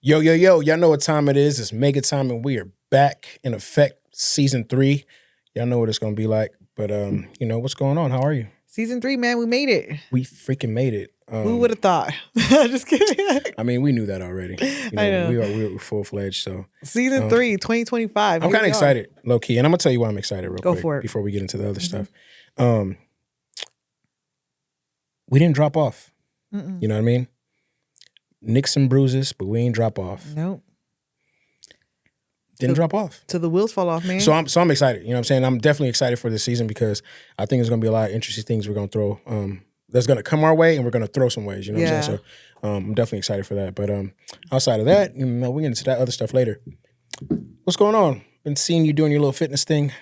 Yo, yo, yo, y'all know what time it is. It's mega time and we are back in effect, season 3. Y'all know what it's going to be like. But, you know, what's going on? How are you? Season 3, man, we made it. We freaking made it. Who would have thought? Just kidding. I mean, we knew that already. You know, I know. We were full-fledged, so. Season 3, 2025. I'm kind of excited, low-key. And I'm going to tell you why I'm excited real quick. Go for it. Before we get into the other stuff. We didn't drop off. You know what I mean? Nicks and bruises, but we ain't drop off. Nope. Didn't drop off. Till the wheels fall off, man. So I'm excited. You know what I'm saying? I'm definitely excited for this season because I think there's going to be a lot of interesting things we're going to throw. That's going to come our way and we're going to throw some ways. You know what I'm saying? So I'm definitely excited for that. But outside of that, you know, we'll get into that other stuff later. What's going on? Been seeing you doing your little fitness thing.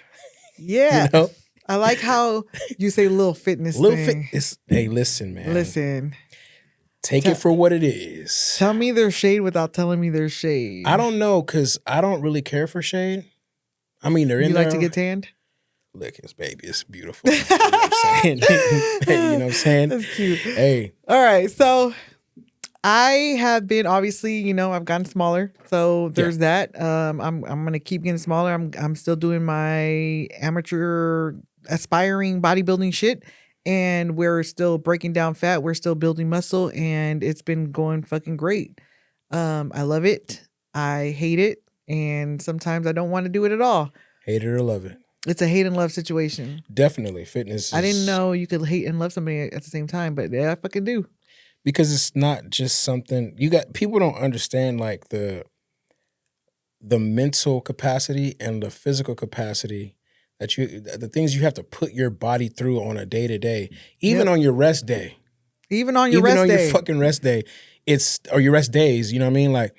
Yeah. You know? I like how you say little fitness thing. Hey, listen, man. Listen. Take it for what it is. Tell me there's shade without telling me there's shade. I don't know, because I don't really care for shade. I mean, they're in there. You like to get tanned? Look, it's baby. It's beautiful. You know what I'm saying? You know what I'm saying? That's cute. Hey. All right. So I have been, obviously, you know, I've gotten smaller. So there's that. I'm going to keep getting smaller. I'm still doing my amateur aspiring bodybuilding shit. And we're still breaking down fat. We're still building muscle. And it's been going fucking great. I love it. I hate it. And sometimes I don't want to do it at all. Hate it or love it. It's a hate and love situation. Definitely. Fitness I didn't know you could hate and love somebody at the same time. But yeah, I fucking do. Because it's not just something... People don't understand like the mental capacity and the physical capacity the things you have to put your body through on a day-to-day, even on your rest day. Even on your rest day. Your fucking rest day, or your rest days, you know what I mean? Like,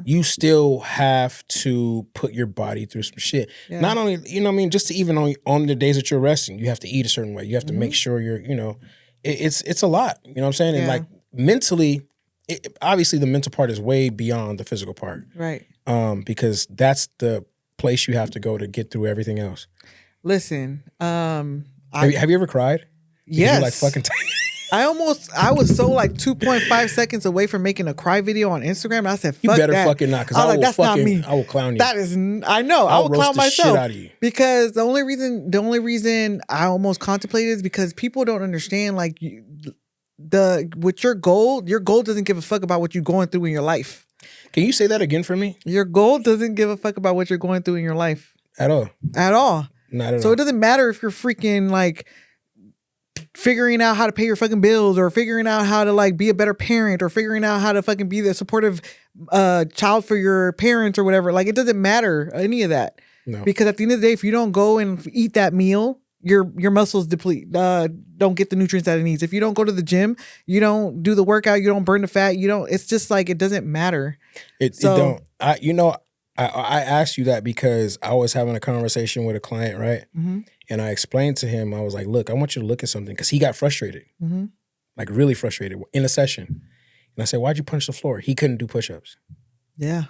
you still have to put your body through some shit. Yeah. Not only, you know what I mean, just to even on the days that you're resting, you have to eat a certain way. You have to make sure you're, you know, it's a lot, you know what I'm saying? And like mentally, obviously the mental part is way beyond the physical part. Right. Because that's the place you have to go to get through everything else. Listen, have you ever cried? Yes. Like fucking I was so like 2.5 seconds away from making a cry video on Instagram. And I said, fuck you better that. fucking not, because I will that's not me. I will clown you. That is, I know. I will clown myself. Shit out of you. Because the only reason I almost contemplated is because people don't understand, like, with your goal doesn't give a fuck about what you're going through in your life. Can you say that again for me? Your goal doesn't give a fuck about what you're going through in your life. At all. At all. Not at all. So it doesn't matter if you're freaking like figuring out how to pay your fucking bills, or figuring out how to like be a better parent, or figuring out how to fucking be the supportive child for your parents or whatever. Like, it doesn't matter any of that. No. Because at the end of the day, if you don't go and eat that meal, your muscles deplete, don't get the nutrients that it needs. If you don't go to the gym, you don't do the workout, you don't burn the fat, it's just like, it doesn't matter. It don't. I asked you that because I was having a conversation with a client, right? Mm-hmm. And I explained to him, I was like, look, I want you to look at something, because he got frustrated, like really frustrated in a session. And I said, why'd you punch the floor? He couldn't do push-ups. Yeah.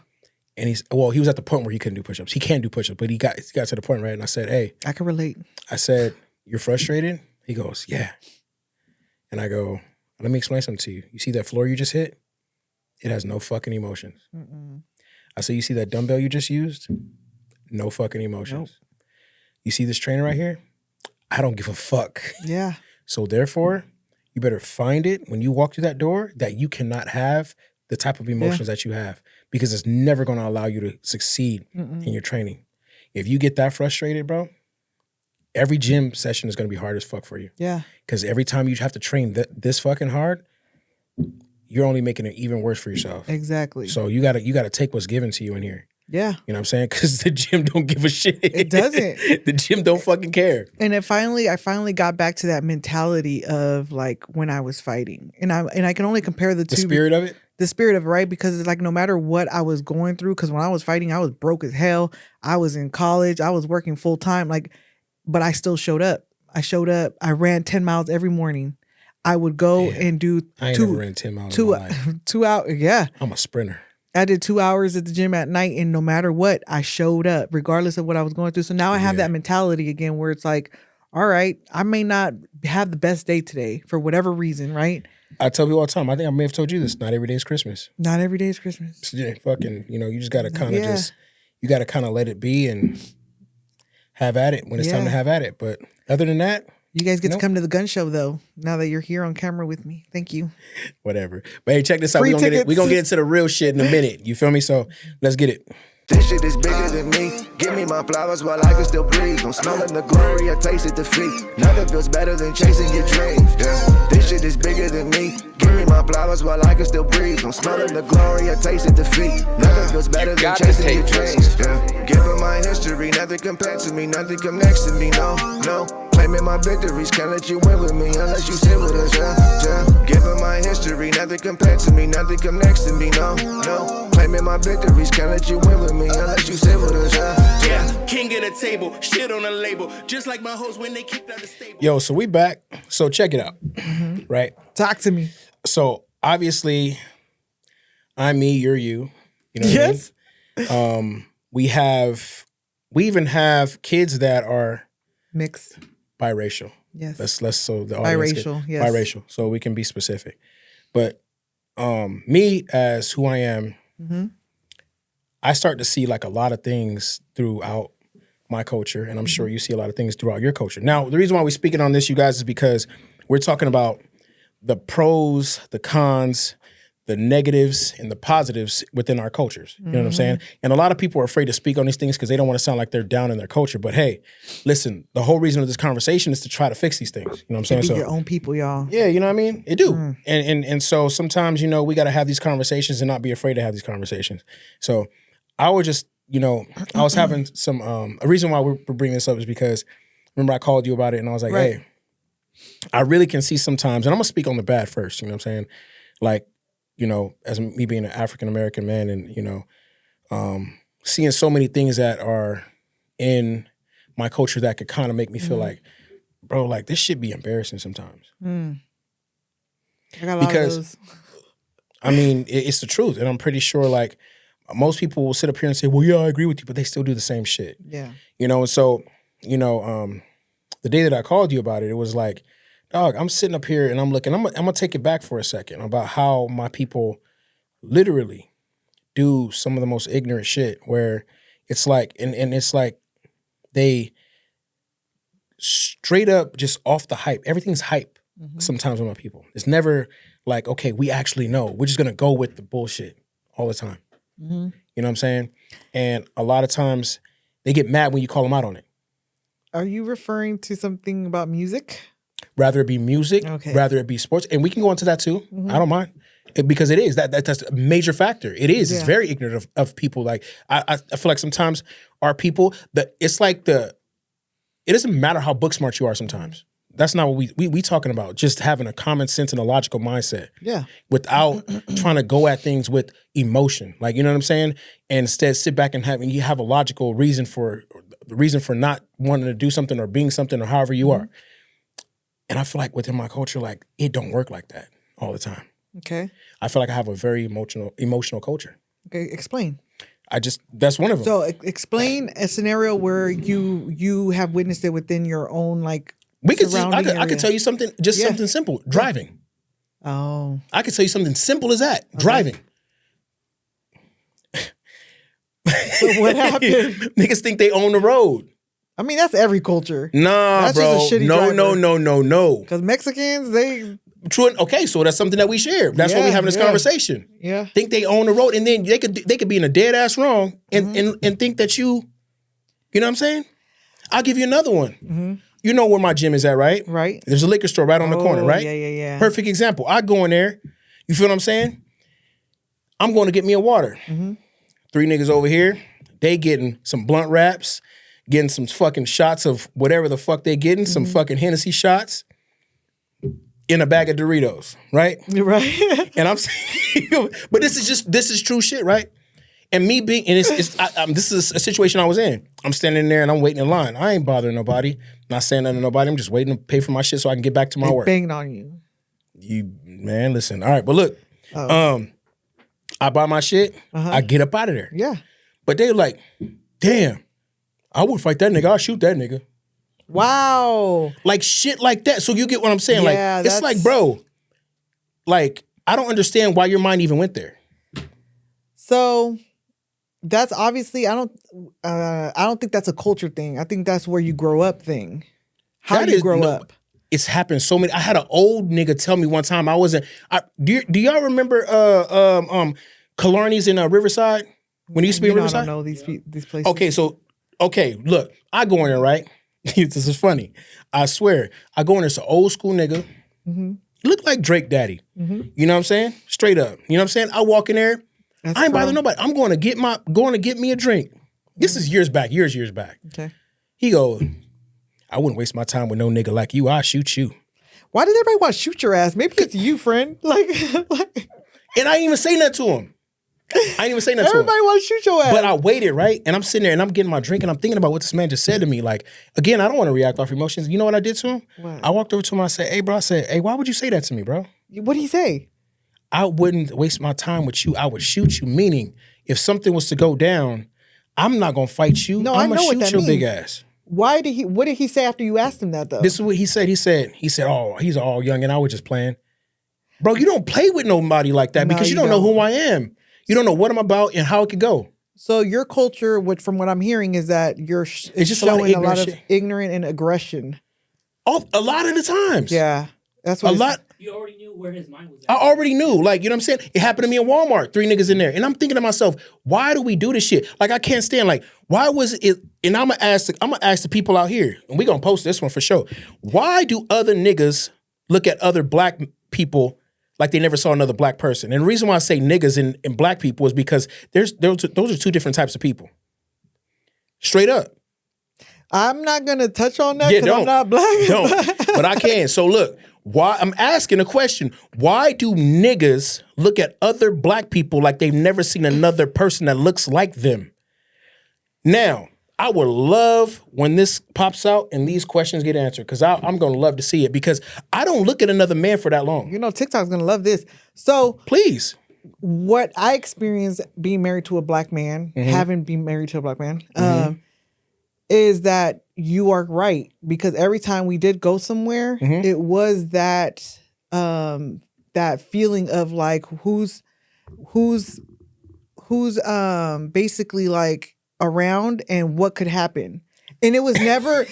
And he was at the point where he couldn't do push-ups. He can't do push-ups, but he got to the point, right? And I said, hey. I can relate. I said, you're frustrated? He goes, yeah. And I go, let me explain something to you. You see that floor you just hit? It has no fucking emotions. I said, you see that dumbbell you just used? No fucking emotions. Nope. You see this trainer right here? I don't give a fuck. Yeah. So therefore, you better find it when you walk through that door that you cannot have the type of emotions that you have, because it's never going to allow you to succeed in your training. If you get that frustrated, bro, every gym session is going to be hard as fuck for you. Yeah. Because every time you have to train this fucking hard, you're only making it even worse for yourself. Exactly. So you gotta take what's given to you in here. Yeah. You know what I'm saying? Because the gym don't give a shit. It doesn't. The gym don't fucking care. And I finally got back to that mentality of like when I was fighting. And I can only compare the two. The spirit of it? The spirit of it, right? Because it's like no matter what I was going through, because when I was fighting, I was broke as hell. I was in college. I was working full time. But I still showed up. I ran 10 miles every morning. I would go and do I ain't never ran 10 miles in my life. 2 hours. Yeah. I'm a sprinter. I did 2 hours at the gym at night, and no matter what, I showed up regardless of what I was going through. So now I have that mentality again where it's like, all right, I may not have the best day today for whatever reason, right? I tell people all the time, I think I may have told you this, not every day is Christmas. Not every day is Christmas. Yeah, fucking, you just got to kind of you got to kind of let it be and have at it when it's time to have at it. But other than that. You guys get to come to the gun show, though, now that you're here on camera with me. Thank you. Whatever. But hey, check this out. We're going to get into the real shit in a minute. You feel me? So let's get it. This shit is bigger than me. Give me my flowers while I can still breathe. I'm smelling the glory, I tasted defeat. Nothing feels better than chasing your dreams. Yeah. This shit is bigger than me. Give me my flowers while I can still breathe. I'm smelling the glory, I tasted defeat. Nothing feels better than chasing your dreams. Yeah. Give her my history, nothing compared to me, nothing come next to me. No, no. Claiming my victories, can't let you win with me unless you sit with us. Yeah. Give her my history, nothing compared to me, nothing come next to me. No, no. Claiming my victories, can't let you win with me unless you sit with us. Yeah, king at a table, shit on a label, just like my hoes when they kicked out the stable. Yo, so we back. So check it out, right? Talk to me. So obviously, I'm me, you're you. You know what I mean? We even have kids that are mixed, biracial. Yes. Let's so the audience biracial. Yes. Biracial. So we can be specific. But me as who I am. I start to see like a lot of things throughout my culture, and I'm sure you see a lot of things throughout your culture. Now, the reason why we're speaking on this, you guys, is because we're talking about the pros, the cons, the negatives, and the positives within our cultures. You know what I'm saying? And a lot of people are afraid to speak on these things because they don't want to sound like they're down in their culture. But hey, listen, the whole reason of this conversation is to try to fix these things. You know what I'm saying? Be So your own people, y'all. yeah, you know what I mean? It do. And so sometimes, we got to have these conversations and not be afraid to have these conversations. So I would just, I was having some, a reason why we're bringing this up is because, remember I called you about it and I was like, hey, I really can see sometimes, and I'm going to speak on the bad first, you know what I'm saying? Like, as me being an African-American man and, seeing so many things that are in my culture that could kind of make me feel like, bro, like this should be embarrassing sometimes. I got a lot of those. I mean, it's the truth. And I'm pretty sure like most people will sit up here and say, well, yeah, I agree with you, but they still do the same shit. Yeah. And so, the day that I called you about it, it was like, dog, I'm sitting up here and I'm looking, I'm gonna take it back for a second about how my people literally do some of the most ignorant shit where it's like, and it's like they straight up just off the hype. Everything's hype sometimes with my people. It's never like, okay, we actually know. We're just gonna go with the bullshit all the time. You know what I'm saying? And a lot of times they get mad when you call them out on it. Are you referring to something about music? Rather it be music, rather it be sports. And we can go into that too. I don't mind. Because it is. That's a major factor. It is. Yeah. It's very ignorant of people. Like I feel like sometimes our people, it's like it doesn't matter how book smart you are sometimes. That's not what we talking about. Just having a common sense and a logical mindset. Yeah. Without trying to go at things with emotion. Like, you know what I'm saying? And instead sit back and you have a logical reason for not wanting to do something or being something or however you are. And I feel like within my culture, like it don't work like that all the time. Okay. I feel like I have a very emotional culture. Okay, explain. That's one of them. So explain a scenario where you have witnessed it within your own like I could tell you something, something simple. Driving. Oh. I could tell you something simple as that. Okay. Driving. So what happened? Niggas think they own the road. I mean, that's every culture. Nah, that's bro. Just a shitty driver. No. Because Mexicans, they... True. Okay, so that's something that we share. That's why we're having this conversation. Yeah. Think they own the road, and then they could be in a dead ass wrong and think that you know what I'm saying? I'll give you another one. You know where my gym is at, right? Right. There's a liquor store right on the corner, right? Yeah. Perfect example. I go in there. You feel what I'm saying? I'm going to get me a water. 3 niggas over here, they getting some blunt wraps, getting some fucking shots of whatever the fuck they getting, some fucking Hennessy shots in a bag of Doritos, right? Right. And I'm saying, but this is true shit, right? And me being, and this is a situation I was in. I'm standing there and I'm waiting in line. I ain't bothering nobody. Not saying nothing to nobody. I'm just waiting to pay for my shit so I can get back to my work. Banging on you. Man, listen. All right, but look, I buy my shit. I get up out of there. Yeah. But they like, damn, I would fight that nigga. I'll shoot that nigga. Wow. Like shit like that. So you get what I'm saying? Yeah, like, it's like, bro, like, I don't understand why your mind even went there. So that's obviously I don't think that's a culture thing. I think that's where you grow up thing. How you grow up. It's happened so many. I had an old nigga tell me one time do y'all remember Killarney's in Riverside? When he used to be in Riverside? I don't know these places. Okay, look, I go in there, right? This is funny. I swear. I go in there, it's an old school nigga. Mm-hmm. Look like Drake Daddy. Mm-hmm. You know what I'm saying? Straight up. You know what I'm saying? I walk in there. I ain't bothering nobody. I'm going to get me a drink. This is years back. Okay. He goes, I wouldn't waste my time with no nigga like you. I'll shoot you. Why did everybody want to shoot your ass? Maybe it's you, friend. Like and I didn't even say nothing to him. Everybody want to shoot your ass. But I waited, right? And I'm sitting there and I'm getting my drink and I'm thinking about what this man just said to me. Like, again, I don't want to react off emotions. You know what I did to him? What? I walked over to him and I said, hey, why would you say that to me, bro? What did he say? I wouldn't waste my time with you. I would shoot you. Meaning, if something was to go down, I'm not going to fight you. No, I'm going to shoot your means. big ass. What did he say after you asked him that, though? This is what he said. He said, oh, he's all young and I was just playing. Bro, you don't play with nobody like that because you don't know who I am. You don't know what I'm about and how it could go. So your culture, from what I'm hearing, is that you're it's just showing a lot of ignorant and aggression. A lot of the times. Yeah. That's what a lot. You already knew where his mind was at. I already knew. Like, you know what I'm saying? It happened to me in Walmart. 3 niggas in there. And I'm thinking to myself, why do we do this shit? Like, I can't stand, like, why was it? And I'm gonna ask the people out here, and we're gonna post this one for sure. Why do other niggas look at other black people like they never saw another black person? And the reason why I say niggas and black people is because those are 2 different types of people. Straight up. I'm not gonna touch on that because I'm not black. Don't. But I can. So look, why I'm asking a question. Why do niggas look at other black people like they've never seen another person that looks like them? Now, I would love when this pops out and these questions get answered because I'm going to love to see it because I don't look at another man for that long. You know, TikTok's going to love this. So please. What I experienced being married to a black man, having been married to a black man, is that you are right because every time we did go somewhere, it was that that feeling of like who's basically like around and what could happen. And it was never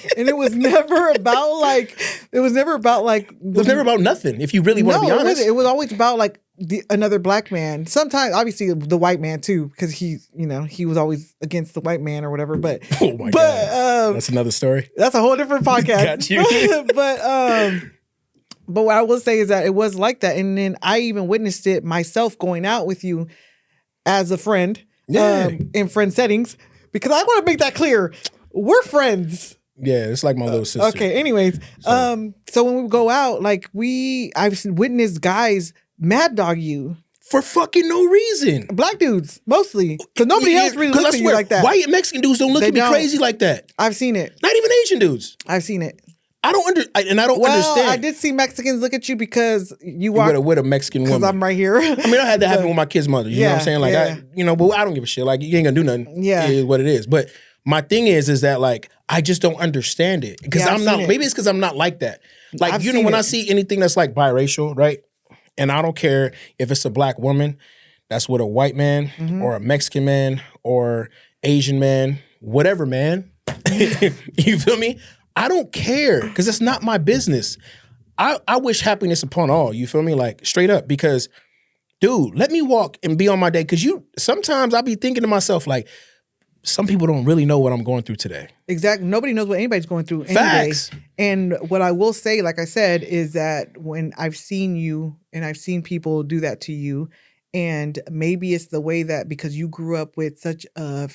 about like it was never about nothing if you really want to be honest. It was always about like another black man. Sometimes obviously the white man too because he was always against the white man or whatever, but God. That's another story. That's a whole different podcast. Got you. But what I will say is that it was like that, and then I even witnessed it myself going out with you as a friend in friend settings. Because I want to make that clear. We're friends. Yeah, it's like my little sister. Okay, anyways. So when we go out, like I've witnessed guys mad dog you. For fucking no reason. Black dudes, mostly. Because nobody else really looks at you like that. White and Mexican dudes don't look at me crazy like that. I've seen it. Not even Asian dudes. I've seen it. I don't understand. I did see Mexicans look at you because you walked with a Mexican woman. Because I'm right here. I mean, I had that happen with my kid's mother. You know what I'm saying? Like, but I don't give a shit. Like, you ain't gonna do nothing. Yeah, it is what it is. But my thing is that like I just don't understand it because I'm not. Maybe it's because I'm not like that. Like when I see anything that's like biracial, right? And I don't care if it's a black woman that's with a white man or a Mexican man or Asian man, whatever man. You feel me? I don't care because it's not my business. I wish happiness upon all. You feel me? Like straight up because, dude, let me walk and be on my day. Because sometimes I'll be thinking to myself like, some people don't really know what I'm going through today. Exactly. Nobody knows what anybody's going through any day. And what I will say, like I said, is that when I've seen you and I've seen people do that to you, and maybe it's the way that because you grew up with such a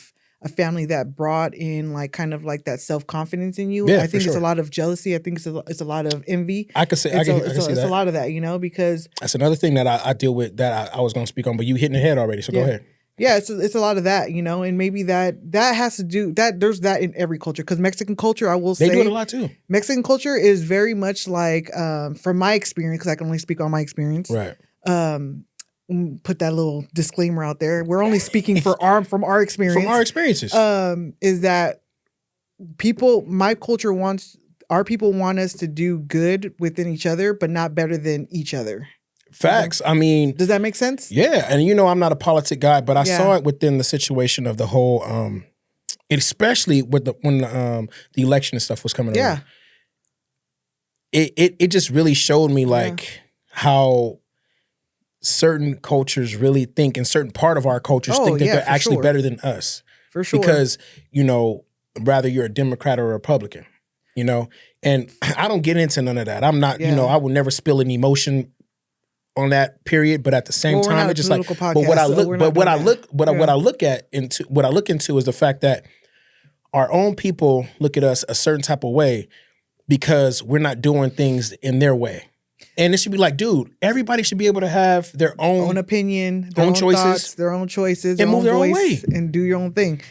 family that brought in like kind of like that self-confidence in you. Yeah, I think it's a lot of jealousy. I think it's a lot of envy. I could say it's a lot of that, because that's another thing that I deal with that I was going to speak on, but you hitting the head already. So go ahead. Yeah, it's a lot of that, and maybe that has to do that. There's that in every culture because Mexican culture, I will say, they do it a lot too. Mexican culture is very much like, from my experience, because I can only speak on my experience. Right. Put that little disclaimer out there. We're only speaking from our experience. From our experiences. Is that our people want us to do good within each other, but not better than each other. Facts. I mean, does that make sense? Yeah, and you know, I'm not a politic guy, but I saw it within the situation of the whole, especially with when the election and stuff was coming around. It just really showed me like how certain cultures really think, and certain part of our cultures think that they're actually better than us. For sure. Because, you know, rather you're a Democrat or a Republican, you know, and I don't get into none of that. I'm not, you know, I will never spill an emotion on that period, but at the same time, it's just like, podcast, but what I look into is the fact that our own people look at us a certain type of way because we're not doing things in their way. And it should be like, dude, everybody should be able to have their own opinion, their own choices, thoughts, their own choices, and move their own way and do your own thing.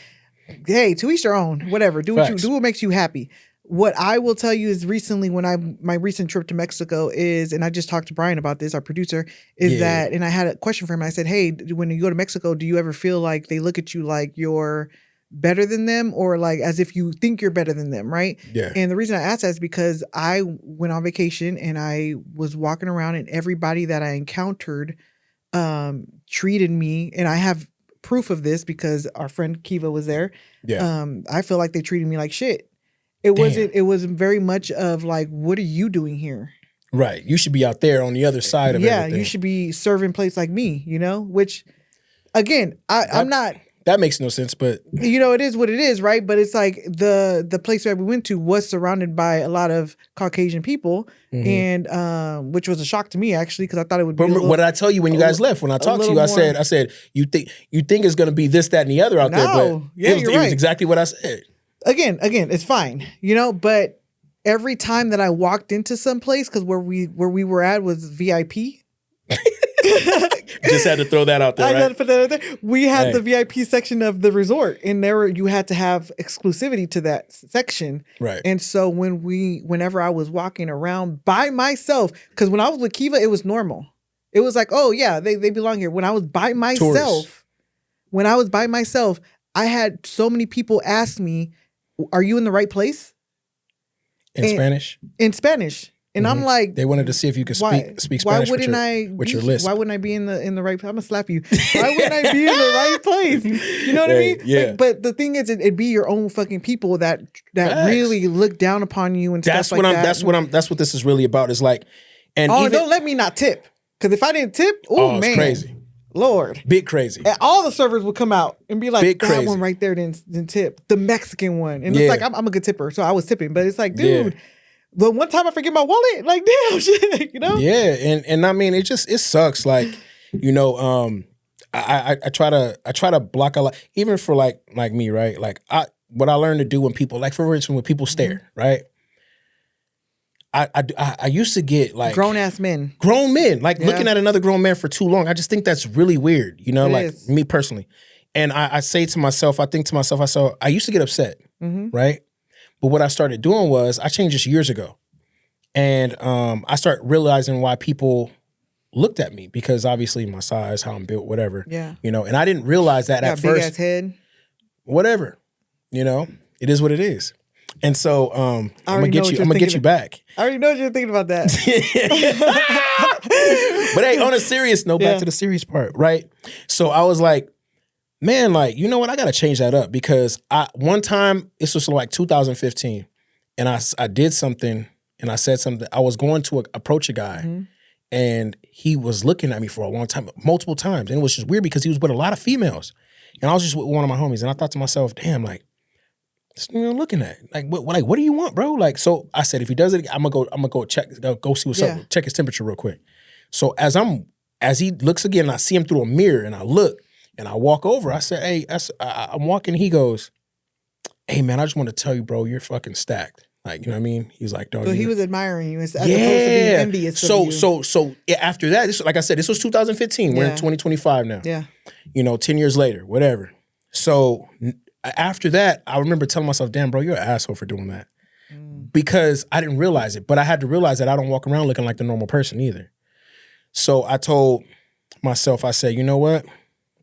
Hey, to each their own. Whatever, do what makes you happy. What I will tell you is recently when my recent trip to Mexico is, and I just talked to Brian about this, our producer, is that, and I had a question for him. I said, hey, when you go to Mexico, do you ever feel like they look at you like you're better than them, or like as if you think you're better than them, right? Yeah. And the reason I asked that is because I went on vacation and I was walking around and everybody that I encountered treated me, and I have proof of this because our friend Kiva was there. Yeah. I feel like they treated me like shit. It wasn't very much of like, what are you doing here? Right. You should be out there on the other side of everything. Yeah, you should be serving plates like me, you know? Which, again, I'm not... That makes no sense, but... You know, it is what it is, right? But it's like the place that we went to was surrounded by a lot of Caucasian people, and which was a shock to me, actually, because I thought it would be what did I tell you when you guys left? When I talked to you, I said, you think it's going to be this, that, and the other out there, but it was exactly what I said. Again, it's fine, you know, but every time that I walked into some place, because where we were at was VIP. Just had to throw that out there, right? I had to put that out there. We had the VIP section of the resort, and you had to have exclusivity to that section. Right. And so whenever I was walking around by myself, because when I was with Kiva, it was normal. It was like, oh yeah, they belong here. When I was by myself, I had so many people ask me, are you in the right place? Spanish? In Spanish. And I'm like, they wanted to see if you could speak Spanish with your lisp. Why wouldn't I be in the right place? I'm gonna slap you. Why wouldn't I be in the right place? You know what I mean? Yeah. But the thing is, it'd be your own fucking people that really look down upon you and stuff like that. That's what this is really about. Is like, and don't let me not tip, because if I didn't tip, man, it's crazy. Lord, big crazy. And all the servers would come out and be like, big that crazy. one right there didn't tip, the Mexican one, and it's like I'm a good tipper, so I was tipping, but it's like, dude. Yeah. The one time I forget my wallet, like damn shit, you know? Yeah, and I mean it sucks. Like, you know, I try to block a lot, even for like me, right? Like what I learned to do when people, like for instance, when people stare, right? I used to get like grown men, like looking at another grown man for too long. I just think that's really weird, you know, me personally. And I say to myself, I think to myself, I used to get upset, right? But what I started doing was, I changed this years ago. And I started realizing why people looked at me, because obviously my size, how I'm built, whatever. Yeah. You know, and I didn't realize that at first. Big ass head. Whatever. You know, it is what it is. And so I'm gonna get you back. I already know what you're thinking about that. But hey, on a serious note, back to the serious part, right? So I was like, man, like, you know what? I got to change that up, because one time, this was like 2015, and I did something, and I said something. I was going to approach a guy, and he was looking at me for a long time, multiple times. And it was just weird because he was with a lot of females. And I was just with one of my homies, and I thought to myself, damn, like, this nigga looking at, like, what do you want, bro? Like, so I said, if he does it, I'm gonna go check, go see what's up, check his temperature real quick. So as he looks again, I see him through a mirror, and I look. And I walk over. I said, hey, I'm walking. He goes, hey, man, I just want to tell you, bro, you're fucking stacked. Like, you know what I mean? He's like, dog. So he was admiring you as opposed to being envious of you. So after that, like I said, this was 2015. We're in 2025 now. Yeah. You know, 10 years later, whatever. So after that, I remember telling myself, damn, bro, you're an asshole for doing that. Because I didn't realize it. But I had to realize that I don't walk around looking like the normal person either. So I told myself, I said, you know what?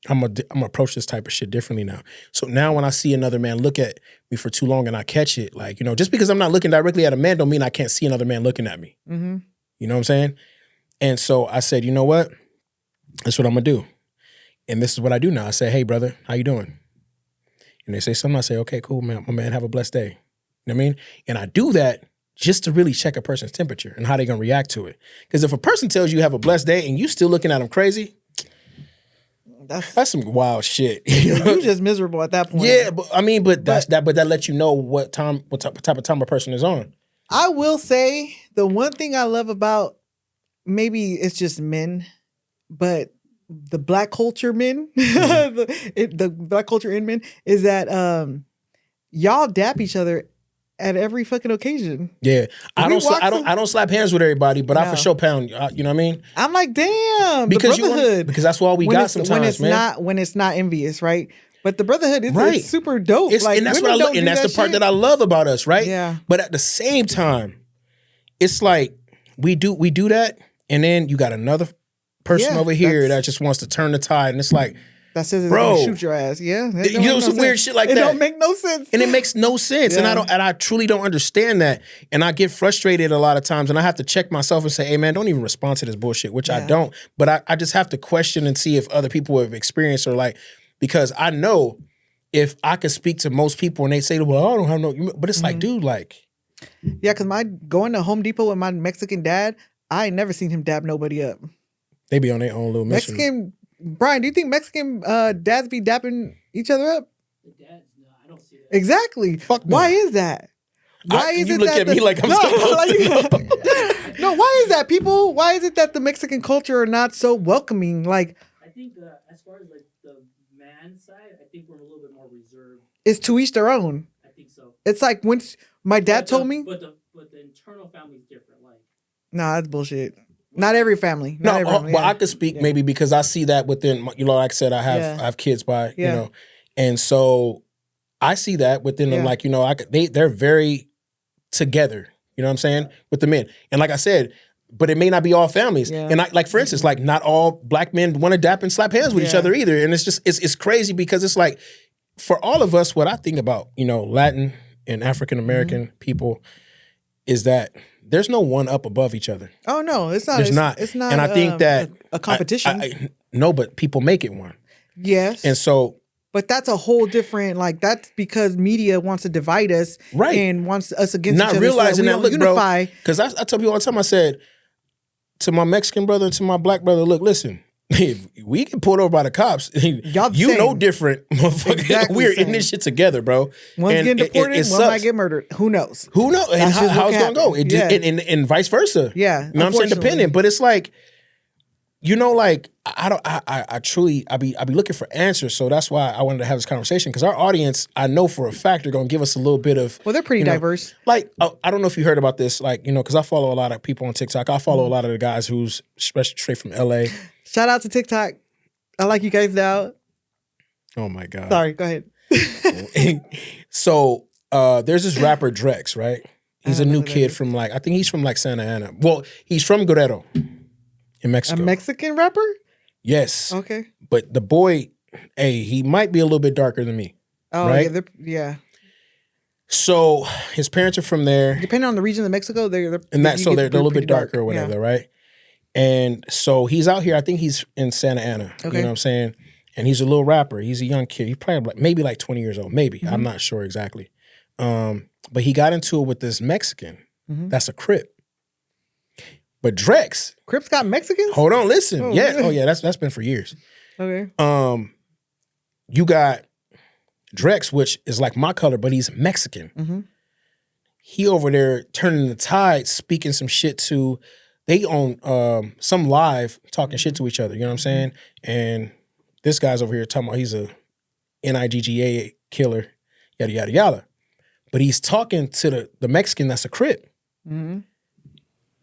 I'm gonna approach this type of shit differently now. So now when I see another man look at me for too long and I catch it, like, you know, just because I'm not looking directly at a man don't mean I can't see another man looking at me. You know what I'm saying? And so I said, you know what? That's what I'm going to do. And this is what I do now. I say, hey, brother, how you doing? And they say something. I say, okay, cool, man. My man, have a blessed day. You know what I mean? And I do that just to really check a person's temperature and how they're going to react to it. Because if a person tells you have a blessed day and you still looking at them crazy, that's some wild shit. You just miserable at that point. Yeah, but I mean, but that lets you know what type of time a person is on. I will say the one thing I love about, maybe it's just men, but the black culture men, the black culture in men, is that y'all dap each other at every fucking occasion. Yeah, I don't slap hands with everybody, but I for sure pound. You know what I mean? I'm like, damn, because the brotherhood. Because that's all we got sometimes, when it's not envious, right? But the brotherhood is it's super dope. And that's what I love, and that's the part that I love about us, right? Yeah. But at the same time, it's like we do that, and then you got another person over here that just wants to turn the tide, and it's like, that says it's gonna shoot your ass. Yeah, you know, some weird shit like that. It don't make no sense, and it makes no sense, and I truly don't understand that, and I get frustrated a lot of times, and I have to check myself and say, hey man, don't even respond to this bullshit, which I don't, but I just have to question and see if other people have experienced or like, because I know if I could speak to most people and they say, well, I don't have no, but it's like, dude, like, yeah, because going to Home Depot with my Mexican dad, I ain't never seen him dab nobody up. They be on their own little mission. Mexican, Brian, do you think Mexican dads be dapping each other up? The dads, no, I don't see that. Exactly. Fuck no. Why is that? Why is you it look that at me like I'm supposed to know. No, why is that, people? Why is it that the Mexican culture are not so welcoming? Like, I think as far as like the man side, I think we're a little bit more reserved. It's to each their own. I think so. It's like when my dad told me, but the internal family is different. Like, nah, that's bullshit. Not every family. Not every family, I could speak maybe because I see that within, you know, like I said, I have kids by, you know, and so I see that within them, like, you know, they're very together, you know what I'm saying, with the men. And like I said, but it may not be all families. Yeah. And like, for instance, like not all black men want to dap and slap hands with each other either. And it's just, it's crazy because it's like, for all of us, what I think about, you know, Latin and African-American people is that there's no one up above each other. Oh no, it's not. There's not. It's not. And I think that a competition. No, but people make it one. Yes. And so, but that's a whole different. Like that's because media wants to divide us, right? And wants us against not each other. Realizing that, look, unify. Because I tell people all the time. I said to my Mexican brother and to my black brother, look, listen. If we get pulled over by the cops, you know different, motherfucker. Exactly we're in this shit together, bro. One's getting deported, one might get murdered. Who knows? Who knows? And how it's gonna go? And vice versa. Yeah, you know what I'm saying? Dependent, but it's like, you know, like I truly be looking for answers. So that's why I wanted to have this conversation because our audience, I know for a fact, they're gonna give us a little bit of. Well, they're pretty diverse. Like I don't know if you heard about this, like, you know, because I follow a lot of people on TikTok. I follow a lot of the guys who's especially straight from LA. Shout out to TikTok. I like you guys now. Oh my God. Sorry, go ahead. So there's this rapper Drex, right? He's a new kid from I think he's from Santa Ana. Well, he's from Guerrero in Mexico. A Mexican rapper? Yes. Okay. But the boy, he might be a little bit darker than me. Oh, right? Yeah. So his parents are from there. Depending on the region of Mexico, they're a little bit darker or whatever, right? And so he's out here. I think he's in Santa Ana. Okay. You know what I'm saying? And he's a little rapper. He's a young kid. He's probably maybe 20 years old. Maybe. Mm-hmm. I'm not sure exactly. But he got into it with this Mexican. Mm-hmm. That's a Crip. But Drex. Crips got Mexicans? Hold on, listen. That's been for years. Okay. You got Drex, which is like my color, but he's Mexican. Mm-hmm. He over there turning the tide, speaking some shit to. They on some live talking shit to each other, you know what I'm saying? And this guy's over here talking about he's a NIGGA killer, yada, yada, yada. But he's talking to the Mexican that's a Crip. Mm-hmm.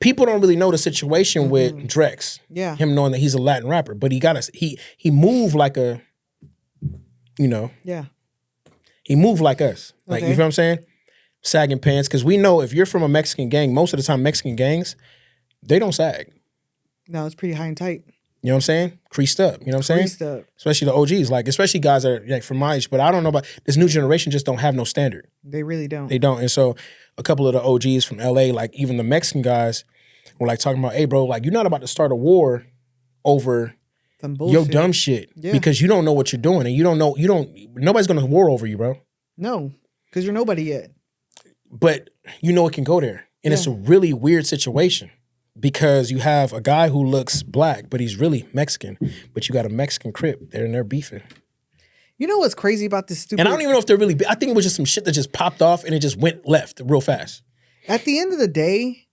People don't really know the situation with Drex. Yeah. Him knowing that he's a Latin rapper. But he moved like a, you know. Yeah. He moved like us. Like, you feel what I'm saying? Sagging pants. Because we know if you're from a Mexican gang, most of the time Mexican gangs, they don't sag. No, it's pretty high and tight. You know what I'm saying? Creased up. You know what I'm saying? Creased up. Especially the OGs. Like, especially guys that are like from my age. But I don't know about this new generation just don't have no standard. They really don't. They don't. And so a couple of the OGs from LA, like even the Mexican guys, we're like talking about, hey, bro, like you're not about to start a war over your dumb shit because you don't know what you're doing and nobody's going to war over you, bro. No, because you're nobody yet. But you know it can go there. And it's a really weird situation because you have a guy who looks black, but he's really Mexican. But you got a Mexican Crip there and they're beefing. You know what's crazy about this stupid... And I don't even know if they're really... I think it was just some shit that just popped off and it just went left real fast. At the end of the day,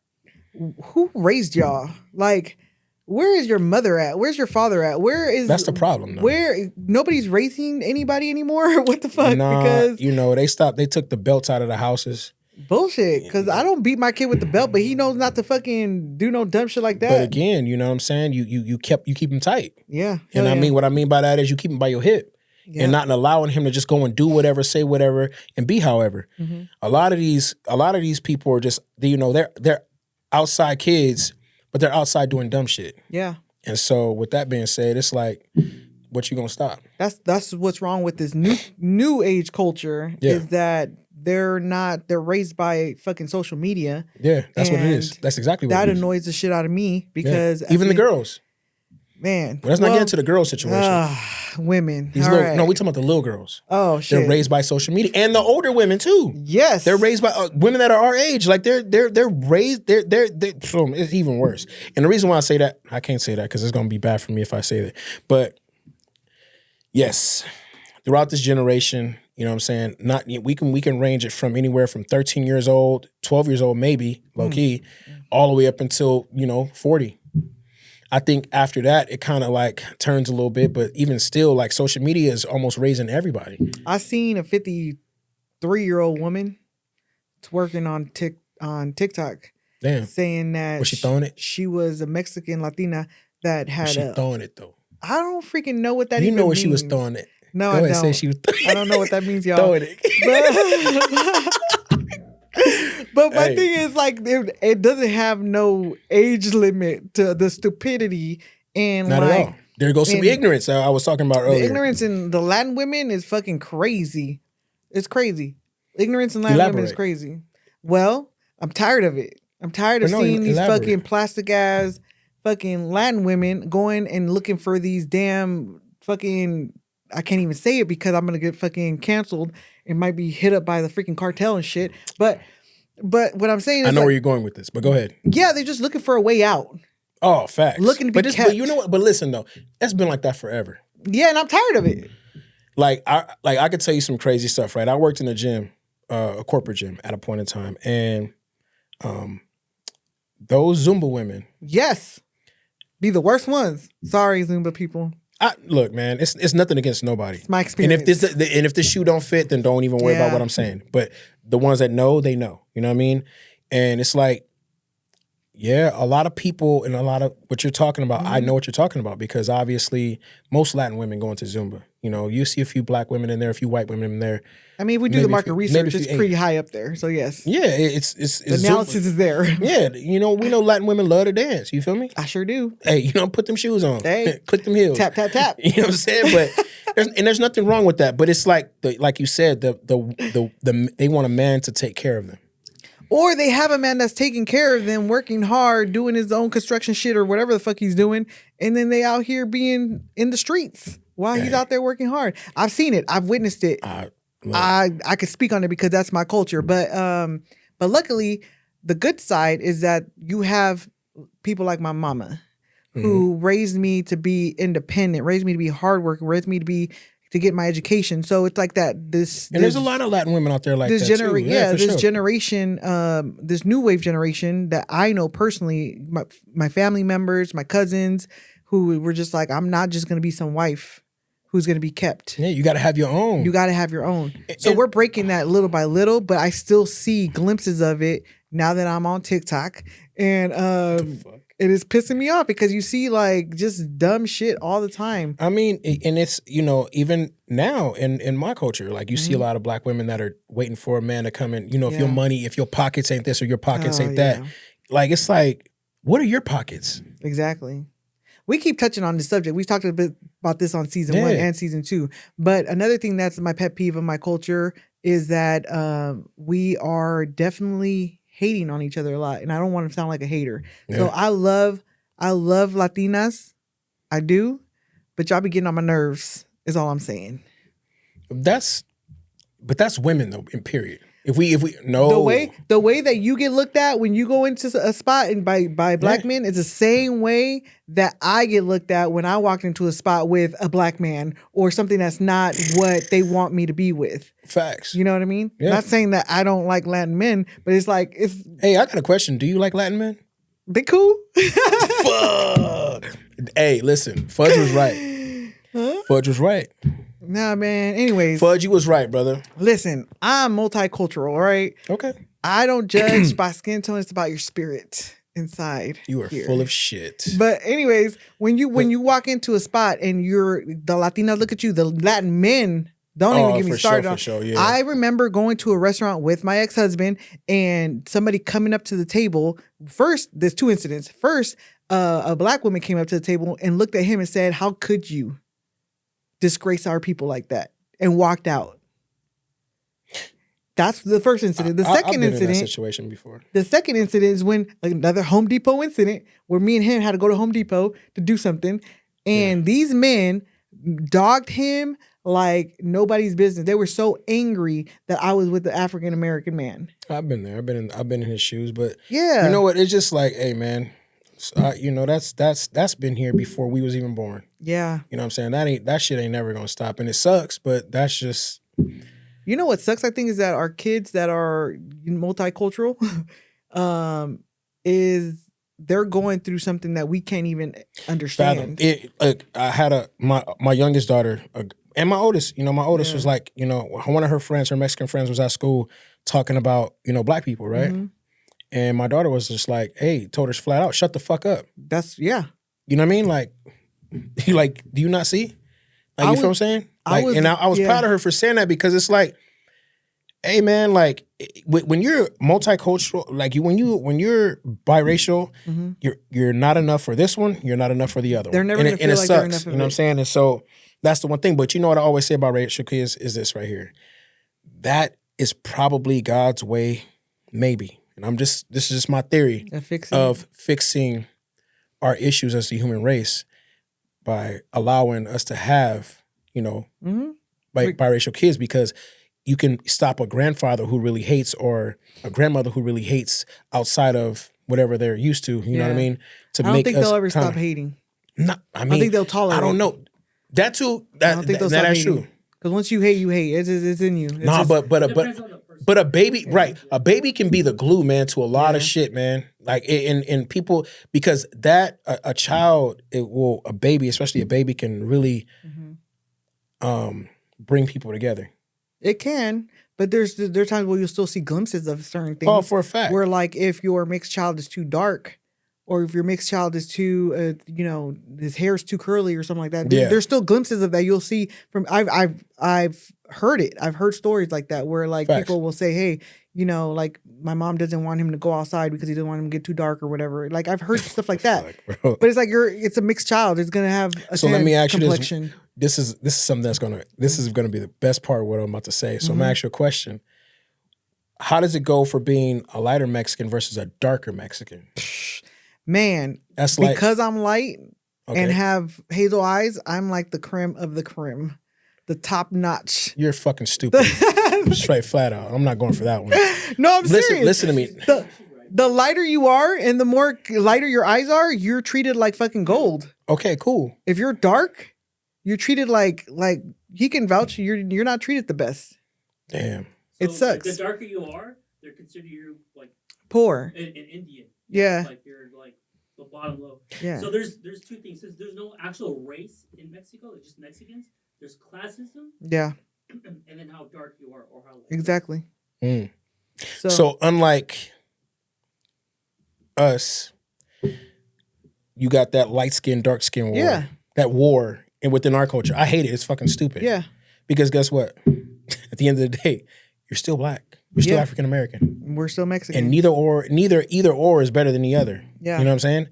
who raised y'all? Like, where is your mother at? Where's your father at? Where is... That's the problem, though. Where... Nobody's raising anybody anymore? What the fuck? Nah, because... you know, they took the belts out of the houses. Bullshit. Because I don't beat my kid with the belt, but he knows not to fucking do no dumb shit like that. But again, you know what I'm saying? You keep him tight. Yeah. And what I mean by that is you keep him by your hip. Yeah. And not allowing him to just go and do whatever, say whatever, and be however. Mm-hmm. A lot of these people are just, they're outside kids, but they're outside doing dumb shit. Yeah. And so with that being said, it's like, what you gonna stop? That's what's wrong with this new age culture is that they're raised by fucking social media. Yeah, that's what it is. That's exactly what it is. That annoys the shit out of me because even the girls. Man. Well, let's not get into the girl situation. Women. No, we're talking about the little girls. Oh, shit. They're raised by social media. And the older women, too. Yes. They're raised by women that are our age. Like, they're raised, it's even worse. And the reason why I say that, I can't say that because it's going to be bad for me if I say that. But, yes, throughout this generation, you know what I'm saying, we can range it from anywhere from 13 years old, 12 years old maybe, low-key, all the way up until, 40. I think after that, it kind of like turns a little bit, but even still, like social media is almost raising everybody. I seen a 53-year-old woman twerking on TikTok. Damn. Saying that was she throwing it? She was a Mexican Latina that had. Was she throwing it though? I don't freaking know what that even means. You know what she was throwing it. No, I don't. Say she was I don't know what that means, y'all. Throwing it. But my thing is, like, it doesn't have no age limit to the stupidity and not like, at all. There goes some ignorance I was talking about earlier. The ignorance in the Latin women is fucking crazy. It's crazy. Ignorance in Latin women is crazy. Well, I'm tired of it. I'm tired of seeing these fucking plastic ass fucking Latin women going and looking for these damn fucking, I can't even say it because I'm gonna get fucking canceled. It might be hit up by the freaking cartel and shit. But what I'm saying is, I know where you're going with this, but go ahead. Yeah, they're just looking for a way out. Oh, facts. Looking to be kept. But you know what? But listen though, that's been like that forever. Yeah, and I'm tired of it. I could tell you some crazy stuff, right? I worked in a gym, a corporate gym at a point in time, and those Zumba women, yes, be the worst ones. Sorry, Zumba people. Look, man, it's nothing against nobody. It's my experience. And if the shoe don't fit, then don't even worry about what I'm saying. But the ones that know, they know. You know what I mean? And it's like, yeah, a lot of people and a lot of what you're talking about, I know what you're talking about because obviously most Latin women go into Zumba. You know, you see a few black women in there, a few white women in there. I mean, if we do the market research, it's pretty high up there. So yes. Yeah, it's the analysis is there. Yeah, we know Latin women love to dance. You feel me? I sure do. Hey, put them shoes on. Hey, click them heels. Tap, tap, tap. You know what I'm saying? But there's nothing wrong with that. But it's like like you said, they want a man to take care of them. Or they have a man that's taking care of them, working hard, doing his own construction shit or whatever the fuck he's doing, and then they out here being in the streets while he's out there working hard. I've seen it. I've witnessed it. I could speak on it because that's my culture. But luckily, the good side is that you have people like my mama who raised me to be independent, raised me to be hardworking, raised me to get my education. So it's like that. There's a lot of Latin women out there like that too. Generation, this new wave generation that I know personally, my family members, my cousins, who were just like, I'm not just going to be some wife who's going to be kept. Yeah, you got to have your own. You got to have your own. So we're breaking that little by little, but I still see glimpses of it now that I'm on TikTok. And it is pissing me off because you see like just dumb shit all the time. I mean, and it's, even now in my culture, like you see a lot of black women that are waiting for a man to come in, if your pockets ain't this or your pockets ain't that. Like, it's like, what are your pockets? Exactly. We keep touching on this subject. We've talked a bit about this on season 1 and season 2. But another thing that's my pet peeve of my culture is that we are definitely hating on each other a lot, and I don't want to sound like a hater. Yeah. So I love Latinas, I do, but y'all be getting on my nerves. Is all I'm saying. That's women though. In period. If we no the way that you get looked at when you go into a spot and by black men is the same way that I get looked at when I walked into a spot with a black man or something that's not what they want me to be with. Facts. You know what I mean? Yeah. Not saying that I don't like Latin men, but it's like Hey, I got a question. Do you like Latin men? They cool. Fuck. Hey, listen. Fudge was right. Huh? Fudge was right. Nah, man. Anyways. Fudge, you was right, brother. Listen, I'm multicultural, all right? Okay. I don't judge by skin tone. It's about your spirit inside. You are full of shit. But anyways, when you walk into a spot and the Latina look at you, the Latin men don't even get me started on. Sure, yeah. I remember going to a restaurant with my ex-husband and somebody coming up to the table. First, there's two incidents. First, a black woman came up to the table and looked at him and said, "How could you disgrace our people like that?" and walked out. That's the first incident. The second I've been incident, in that situation before. The second incident is when another Home Depot incident where me and him had to go to Home Depot to do something, and these men dogged him like nobody's business. They were so angry that I was with the African American man. I've been there. I've been in his shoes, but yeah, you know what? It's just like, hey, man. You know, that's been here before we was even born. Yeah. You know what I'm saying? That shit ain't never gonna stop. And it sucks, but that's just. You know what sucks, I think, is that our kids that are multicultural is they're going through something that we can't even understand. I had my youngest daughter and my oldest, my oldest was like, one of her friends, her Mexican friends was at school talking about, black people, right? Mm-hmm. And my daughter was just like, hey, told her flat out, shut the fuck up. Yeah. You know what I mean? Like, do you not see? Like, you feel what I'm saying? Like, I was proud of her for saying that because it's like, hey man, like when you're multicultural, like when you're biracial, mm-hmm. you're not enough for this one, you're not enough for the other they're one. Never gonna feel like they're enough of you know what I'm saying? And so that's the one thing. But you know what I always say about racial kids is this right here. That is probably God's way, maybe. And this is just my theory of fixing our issues as the human race by allowing us to have, mm-hmm. biracial kids, because you can stop a grandfather who really hates or a grandmother who really hates outside of whatever they're used to. You know what I mean? I don't think they'll ever stop hating. No, I think they'll tolerate. I don't know. That too. I don't think they'll stop hating. True. Because once you hate, you hate. It's in you. But a baby, right? A baby can be the glue, man, to a lot of shit, man. Like and people, because a child, a baby, especially a baby, can really bring people together. It can, but there are times where you'll still see glimpses of certain things. Oh, for a fact. Where like if your mixed child is too dark, or if your mixed child is too, his hair is too curly or something like that. There's still glimpses of that you'll see from. I've heard it. I've heard stories like that where like people will say, hey, like my mom doesn't want him to go outside because he doesn't want him to get too dark or whatever. Like I've heard stuff like that. But it's like it's a mixed child. It's gonna have a so let me ask complexion. You this is something this is gonna be the best part of what I'm about to say. So I'm gonna ask you a question. How does it go for being a lighter Mexican versus a darker Mexican? Man, that's like, because I'm light and have hazel eyes, I'm like the creme of the creme. The top notch. You're fucking stupid. Straight flat out. I'm not going for that one. No, I'm serious. Listen to me. The lighter you are and the more lighter your eyes are, you're treated like fucking gold. Okay, cool. If you're dark, you're treated like he can vouch you're not treated the best. Damn. So it sucks. Like the darker you are, they're considered you like poor. An Indian. Yeah. Like you're like the bottom low. Yeah. So there's two things. Since there's no actual race in Mexico, it's just Mexicans. There's classism. Yeah. And then how dark you are or how light. Exactly. Mm. So unlike us, you got that light skin, dark skin war. Yeah. That war within our culture. I hate it. It's fucking stupid. Yeah. Because guess what? At the end of the day, you're still black. You're still African American. We're still Mexican. And either or is better than the other. Yeah. You know what I'm saying?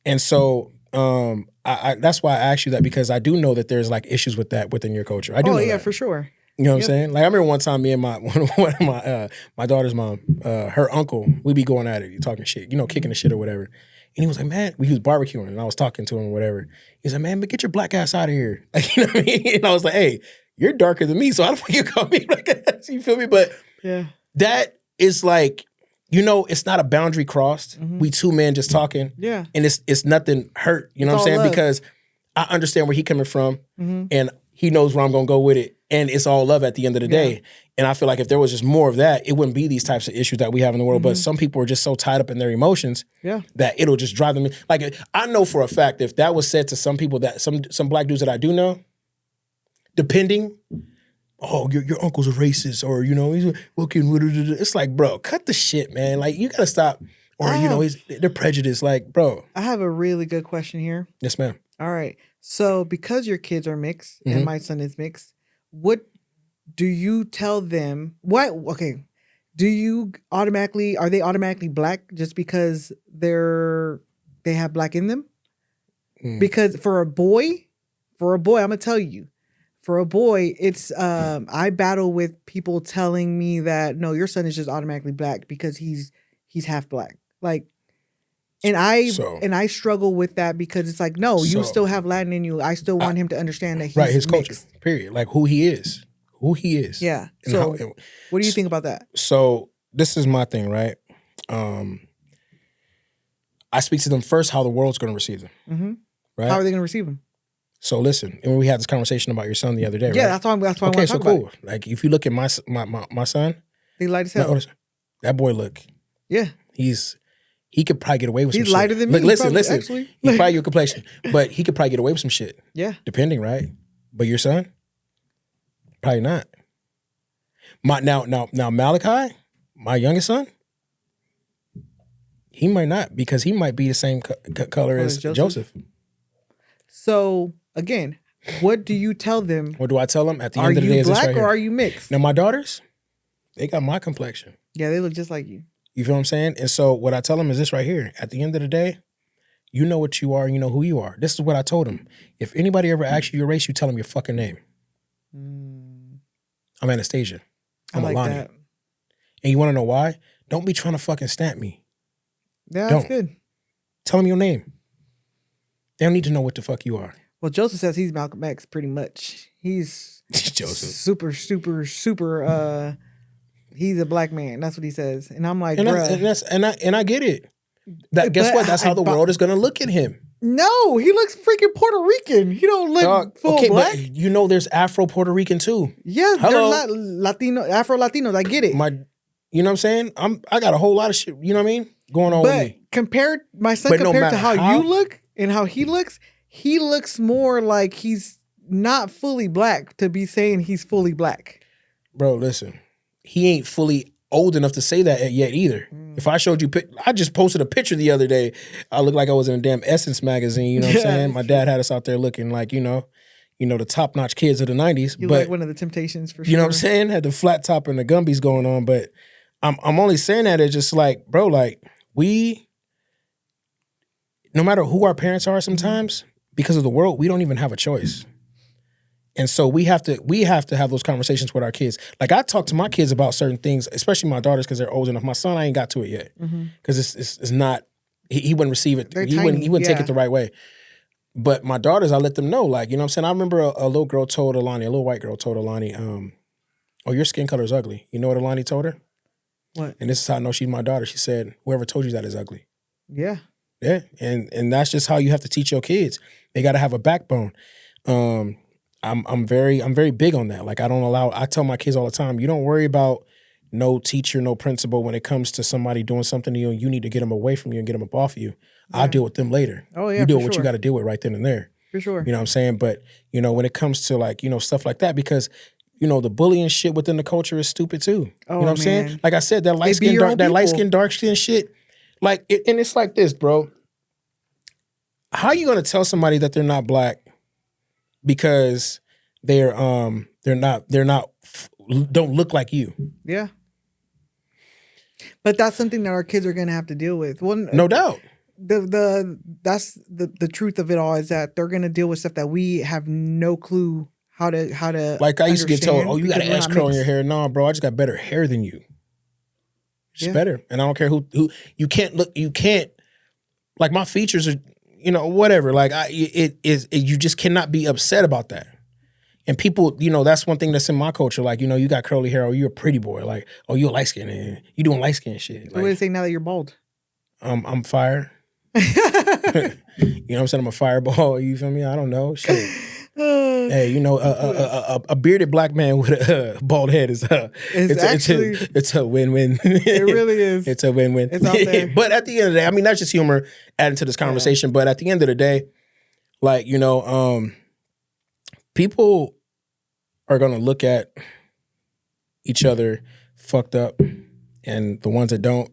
And so that's why I asked you that, because I do know that there's like issues with that within your culture. I do know that. For sure. You know what I'm saying? Like I remember one time me and one of my daughter's mom, her uncle, we be going at it, talking shit, kicking the shit or whatever. And he was like, man, he was barbecuing and I was talking to him or whatever. He's like, man, but get your black ass out of here. Like, you know what I mean? And I was like, hey, you're darker than me, so how the fuck you call me black ass? You feel me? But that is like, it's not a boundary crossed. We two men just talking. Yeah. And it's nothing hurt. You know what I'm saying? Love. Because I understand where he coming from and he knows where I'm going to go with it. And it's all love at the end of the day. And I feel like if there was just more of that, it wouldn't be these types of issues that we have in the world. But some people are just so tied up in their emotions that it'll just drive them. Like, I know for a fact, if that was said to some people that some black dudes that I do know, depending, oh, your uncle's a racist, or, he's looking, it's like, bro, cut the shit, man. Like, you got to stop. Or, they're prejudiced. Like, bro. I have a really good question here. Yes, ma'am. All right. So because your kids are mixed and my son is mixed, what do you tell them? Okay. Are they automatically black just because they have black in them? Because for a boy, I'm gonna tell you, for a boy, it's I battle with people telling me that no, your son is just automatically black because he's half black. Like, and I struggle with that because it's like, no, you still have Latin in you. I still want him to understand that he's his mixed. culture, period. Like who he is. Yeah. So what do you think about that? So this is my thing, right? I speak to them first how the world's going to receive them. Right? How are they going to receive them? So listen, and we had this conversation about your son the other day, right? Yeah, that's why I want to talk about cool. Like if you look at my son, he light as hell. That boy look. Yeah. He could probably get away with some shit. He's lighter than me. Look, listen. Actually. He's probably your complexion. But he could probably get away with some shit. Yeah. Depending, right? But your son? Probably not. Now Malachi, my youngest son, he might not, because he might be the same color as Joseph. So, again, what do you tell them? What do I tell them? At the end of the day, is this right here. Are you black or are you mixed? Now, my daughters, they got my complexion. Yeah, they look just like you. You feel what I'm saying? And so what I tell them is this right here. At the end of the day, you know what you are, you know who you are. This is what I told them. If anybody ever asks you your race, you tell them your fucking name. I'm Anastasia. I'm Alani. That. And you want to know why? Don't be trying to fucking stamp me. Yeah, that's good. Tell them your name. They don't need to know what the fuck you are. Well, Joseph says he's Malcolm X pretty much. He's Joseph. Super, he's a black man. That's what he says. And I'm like, and I get it. Guess what? That's how the world is going to look at him. No, he looks freaking Puerto Rican. He don't look full black. But there's Afro Puerto Rican too. Yeah, they're not Latino, Afro Latinos. I get it. You know what I'm saying? I got a whole lot of shit, you know what I mean, going on with me. Compared to how you look and how he looks more like he's not fully black to be saying he's fully black. Bro, listen. He ain't fully old enough to say that yet either. If I showed you, I just posted a picture the other day. I looked like I was in a damn Essence magazine. You know what I'm saying? My dad had us out there looking like, the top-notch kids of the 90s. You like one of the Temptations for sure. You know what I'm saying? Had the flat top and the Gumbies going on. But I'm only saying that it's just like, bro, like no matter who our parents are sometimes, because of the world, we don't even have a choice. And so we have to have those conversations with our kids. Like I talk to my kids about certain things, especially my daughters, because they're old enough. My son, I ain't got to it yet, because it's not. He wouldn't receive it. He wouldn't take it the right way. But my daughters, I let them know. Like, you know what I'm saying? I remember a little girl told Alani, a little white girl told Alani, "Oh, your skin color is ugly." You know what Alani told her? What? And this is how I know she's my daughter. She said, "Whoever told you that is ugly." Yeah. Yeah, and that's just how you have to teach your kids. They got to have a backbone. I'm very big on that. Like I tell my kids all the time, you don't worry about no teacher, no principal when it comes to somebody doing something to you. You need to get them away from you and get them up off of you. Yeah. I'll deal with them later. Oh yeah, you deal with what you got to deal with right then and there. For sure. You know what I'm saying? But when it comes to like stuff like that, because the bullying shit within the culture is stupid too. Oh, you know what I'm saying? Like I said, that light skin, dark skin shit. Like and it's like this, bro. How are you gonna tell somebody that they're not black because they're not don't look like you? Yeah. But that's something that our kids are gonna have to deal with. Well, no doubt. That's the truth of it all, is that they're gonna deal with stuff that we have no clue how to like I used to get told, understand, oh, you got because an we're S not curl in your mixed. hair. No, bro, I just got better hair than you. Just better. And I don't care who you can't like my features are, you know, whatever. Like you just cannot be upset about that. And people, you know, that's one thing that's in my culture. Like, you know, you got curly hair, or you're a pretty boy. Like, oh, you're light skinned, and you doing light skin shit. Like, what do they say now that you're bald? I'm fire. You know what I'm saying? I'm a fireball. You feel me? I don't know. Shit. Hey, you know, a bearded black man with a bald head is it's a win-win. It really is. It's a win-win. It's out there. But at the end of the day, I mean, that's just humor adding to this conversation. But at the end of the day, like, you know, people are gonna look at each other fucked up, and the ones that don't,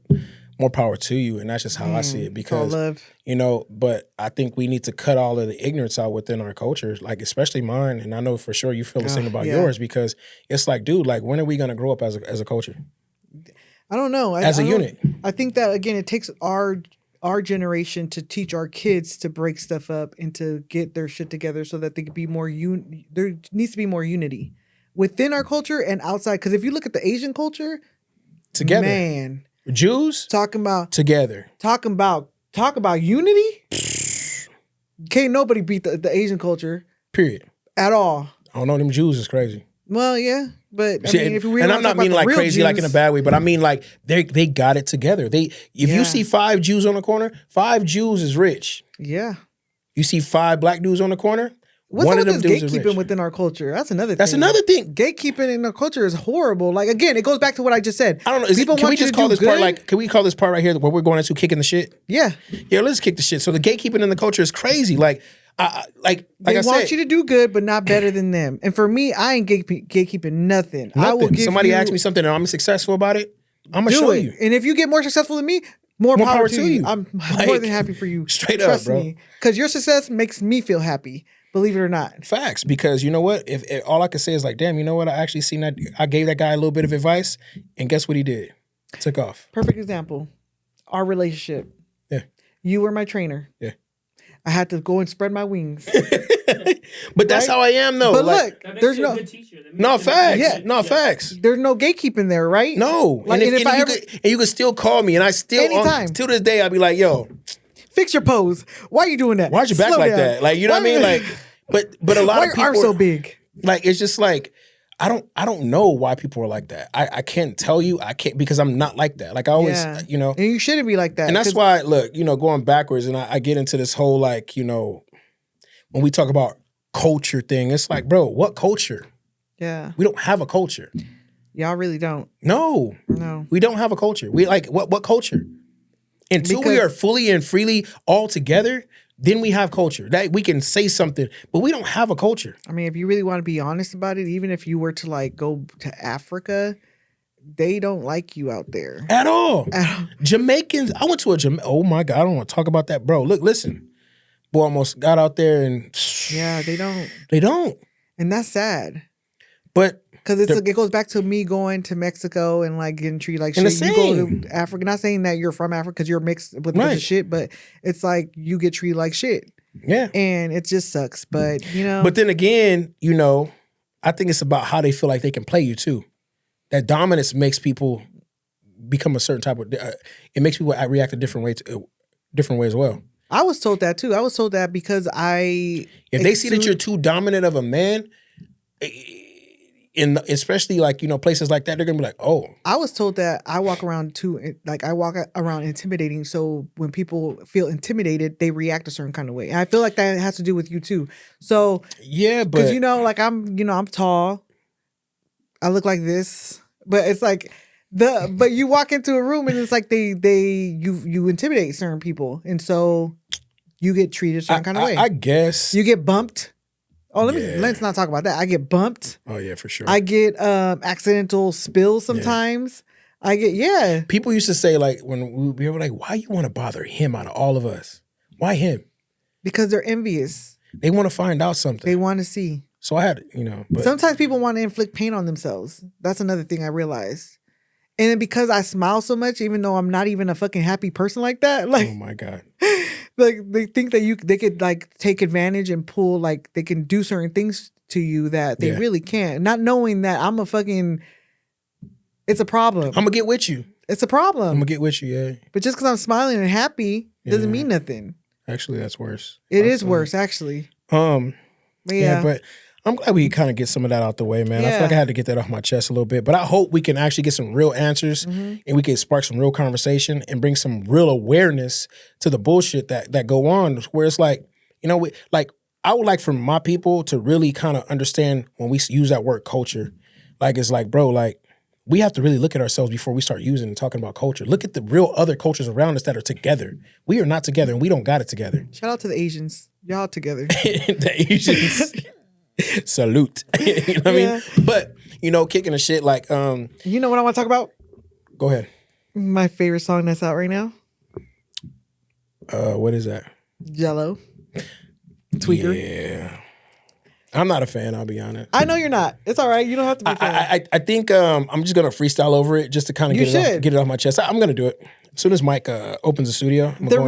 more power to you. And that's just how I see it. Because, you know, but I think we need to cut all of the ignorance out within our cultures, like especially mine. And I know for sure you feel the same about yours, because it's like, dude, like, when are we gonna grow up as a culture? I don't know. As a unit. I think that, again, it takes our generation to teach our kids to break stuff up and to get their shit together so that they could be more there needs to be more unity within our culture and outside. Because if you look at the Asian culture, together, man, Jews talking about together, talk about unity. Can't nobody beat the Asian culture. Period. At all. I don't know, them Jews is crazy. Well, yeah, but I mean, if we and I'm not meaning like crazy, Jews, like in a bad way, but I mean like they got it together. If you see 5 Jews on the corner, 5 Jews is rich. Yeah. You see 5 black dudes on the corner, what's one up of with them this dudes is gatekeeping rich. within our culture? That's another thing. That's another thing. Gatekeeping in our culture is horrible. Like, again, it goes back to what I just said. I don't know. Can we just call this part like? Can we call this part right here where we're going into kicking the shit? Yeah. Yeah, let's kick the shit. So the gatekeeping in the culture is crazy. Like they want you to do good, but not better than them. And for me, I ain't gatekeeping nothing. I will give somebody asks me something and I'm successful about it, I'm gonna show you. And if you get more successful than me, more power to you. I'm more than happy for you. Straight Trust up, bro. me, because your success makes me feel happy. Believe it or not. Facts. Because you know what? If all I can say is like, damn, you know what? I actually seen that. I gave that guy a little bit of advice, and guess what he did? Took off. Perfect example. Our relationship. Yeah. You were my trainer. Yeah. I had to go and spread my wings. But that's how I am, though. But like, look, there's no facts. Yeah. No facts. There's no gatekeeping there, right? No. Like, and you could still call me, and I still anytime. Till this day, I'll be like, yo, fix your pose. Why are you doing that? Why'd you back Slow like down. that? Like, you know what I mean? Like, but a lot why of people are so big. Like, it's just like, I don't know why people are like that. I can't tell you. I can't, because I'm not like that. Like, I always, you know. And you shouldn't be like that. And that's why, look, you know, going backwards, and I get into this whole, like, you know, when we talk about culture thing, it's like, bro, what culture? Yeah. We don't have a culture. Y'all really don't. No. We don't have a culture. We like, what culture? Until we are fully and freely all together, then we have culture. That we can say something, but we don't have a culture. I mean, if you really want to be honest about it, even if you were to like go to Africa, they don't like you out there. At all. Jamaicans, I went to oh my God, I don't want to talk about that, bro. Look, listen. Boy, almost got out there and... Yeah, they don't. They don't. And that's sad. But... Because it goes back to me going to Mexico and like getting treated like shit. You go to Africa, not saying that you're from Africa because you're mixed with a bunch of shit, but it's like you get treated like shit. Yeah. And it just sucks. But, you know... But then again, you know, I think it's about how they feel like they can play you too. That dominance makes people become a certain type of... it makes people react a different way as well. I was told that too. I was told that because if they see that you're too dominant of a man, especially like, you know, places like that, they're gonna be like, oh. I was told that I walk around intimidating. So when people feel intimidated, they react a certain kind of way. And I feel like that has to do with you too. So yeah, but because you know, like I'm tall. I look like this, but it's like. But you walk into a room and it's like you intimidate certain people, and so you get treated a certain kind of way. I guess you get bumped. Oh, let's not talk about that. I get bumped. Oh yeah, for sure. I get accidental spills sometimes. Yeah. I get People used to say like when we were like, why you want to bother him out of all of us? Why him? Because they're envious. They want to find out something. They want to see. So I had, you know. But sometimes people want to inflict pain on themselves. That's another thing I realized. And then because I smile so much, even though I'm not even a fucking happy person like that, like, oh my God, like they think that they could like take advantage and pull, like they can do certain things to you that they really can't. Not knowing that it's a problem. I'm gonna get with you. It's a problem. I'm gonna get with you, yeah. But just because I'm smiling and happy doesn't mean nothing. Actually, that's worse. It is worse, actually. But I'm glad we kind of get some of that out the way, man. I feel like I had to get that off my chest a little bit. But I hope we can actually get some real answers and we can spark some real conversation and bring some real awareness to the bullshit that go on. Where it's like, you know, I would like for my people to really kind of understand when we use that word culture. Like, it's like, bro, like, we have to really look at ourselves before we start using and talking about culture. Look at the real other cultures around us that are together. We are not together and we don't got it together. Shout out to the Asians. Y'all together. The Asians. Salute. You know what I mean? But, you know, kicking the shit like you know what I want to talk about? Go ahead. My favorite song that's out right now. What is that? Jello. Tweaker. Yeah. I'm not a fan, I'll be honest. I know you're not. It's all right. You don't have to be a fan. I think I'm just gonna freestyle over it just to kind of get it off my chest. I'm gonna do it. As soon as Mike opens the studio. The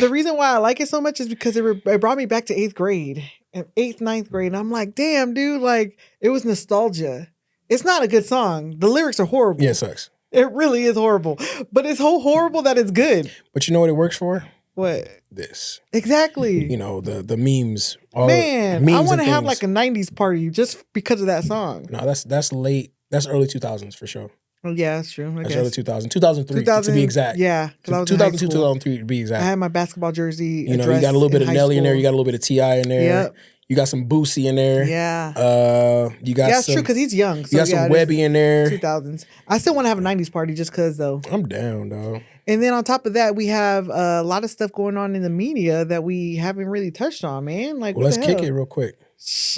reason why I like it so much is because it brought me back to 8th grade. 8th, 9th grade. And I'm like, damn, dude, like, it was nostalgia. It's not a good song. The lyrics are horrible. Yeah, it sucks. It really is horrible. But it's so horrible that it's good. But you know what it works for? What? This. Exactly. You know, the memes. Man, I want to have like a 90s party just because of that song. No, that's late. That's early 2000s for sure. Oh, yeah, that's true. That's early 2000s. 2003 to be exact. Yeah. 2002, 2003 to be exact. I had my basketball jersey. You know, you got a little bit of Nelly in there. You got a little bit of T.I. in there. Yep. You got some Boosie in there. Yeah. You got it's true because he's young. So you got some Webby in there. 2000s. I still want to have a 90s party just because, though. I'm down, dog. And then on top of that, we have a lot of stuff going on in the media that we haven't really touched on, man. Like, well, let's kick it real quick.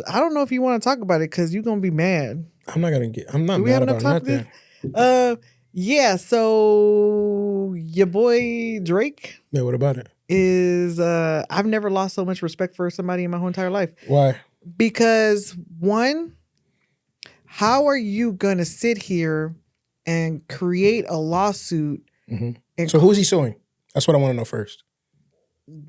I don't know if you want to talk about it because you're gonna be mad. I'm not mad about nothing. Yeah. So your boy Drake. Yeah. What about it? Is I've never lost so much respect for somebody in my whole entire life. Why? Because one, how are you gonna sit here and create a lawsuit? Mm-hmm. So who's he suing? That's what I want to know first.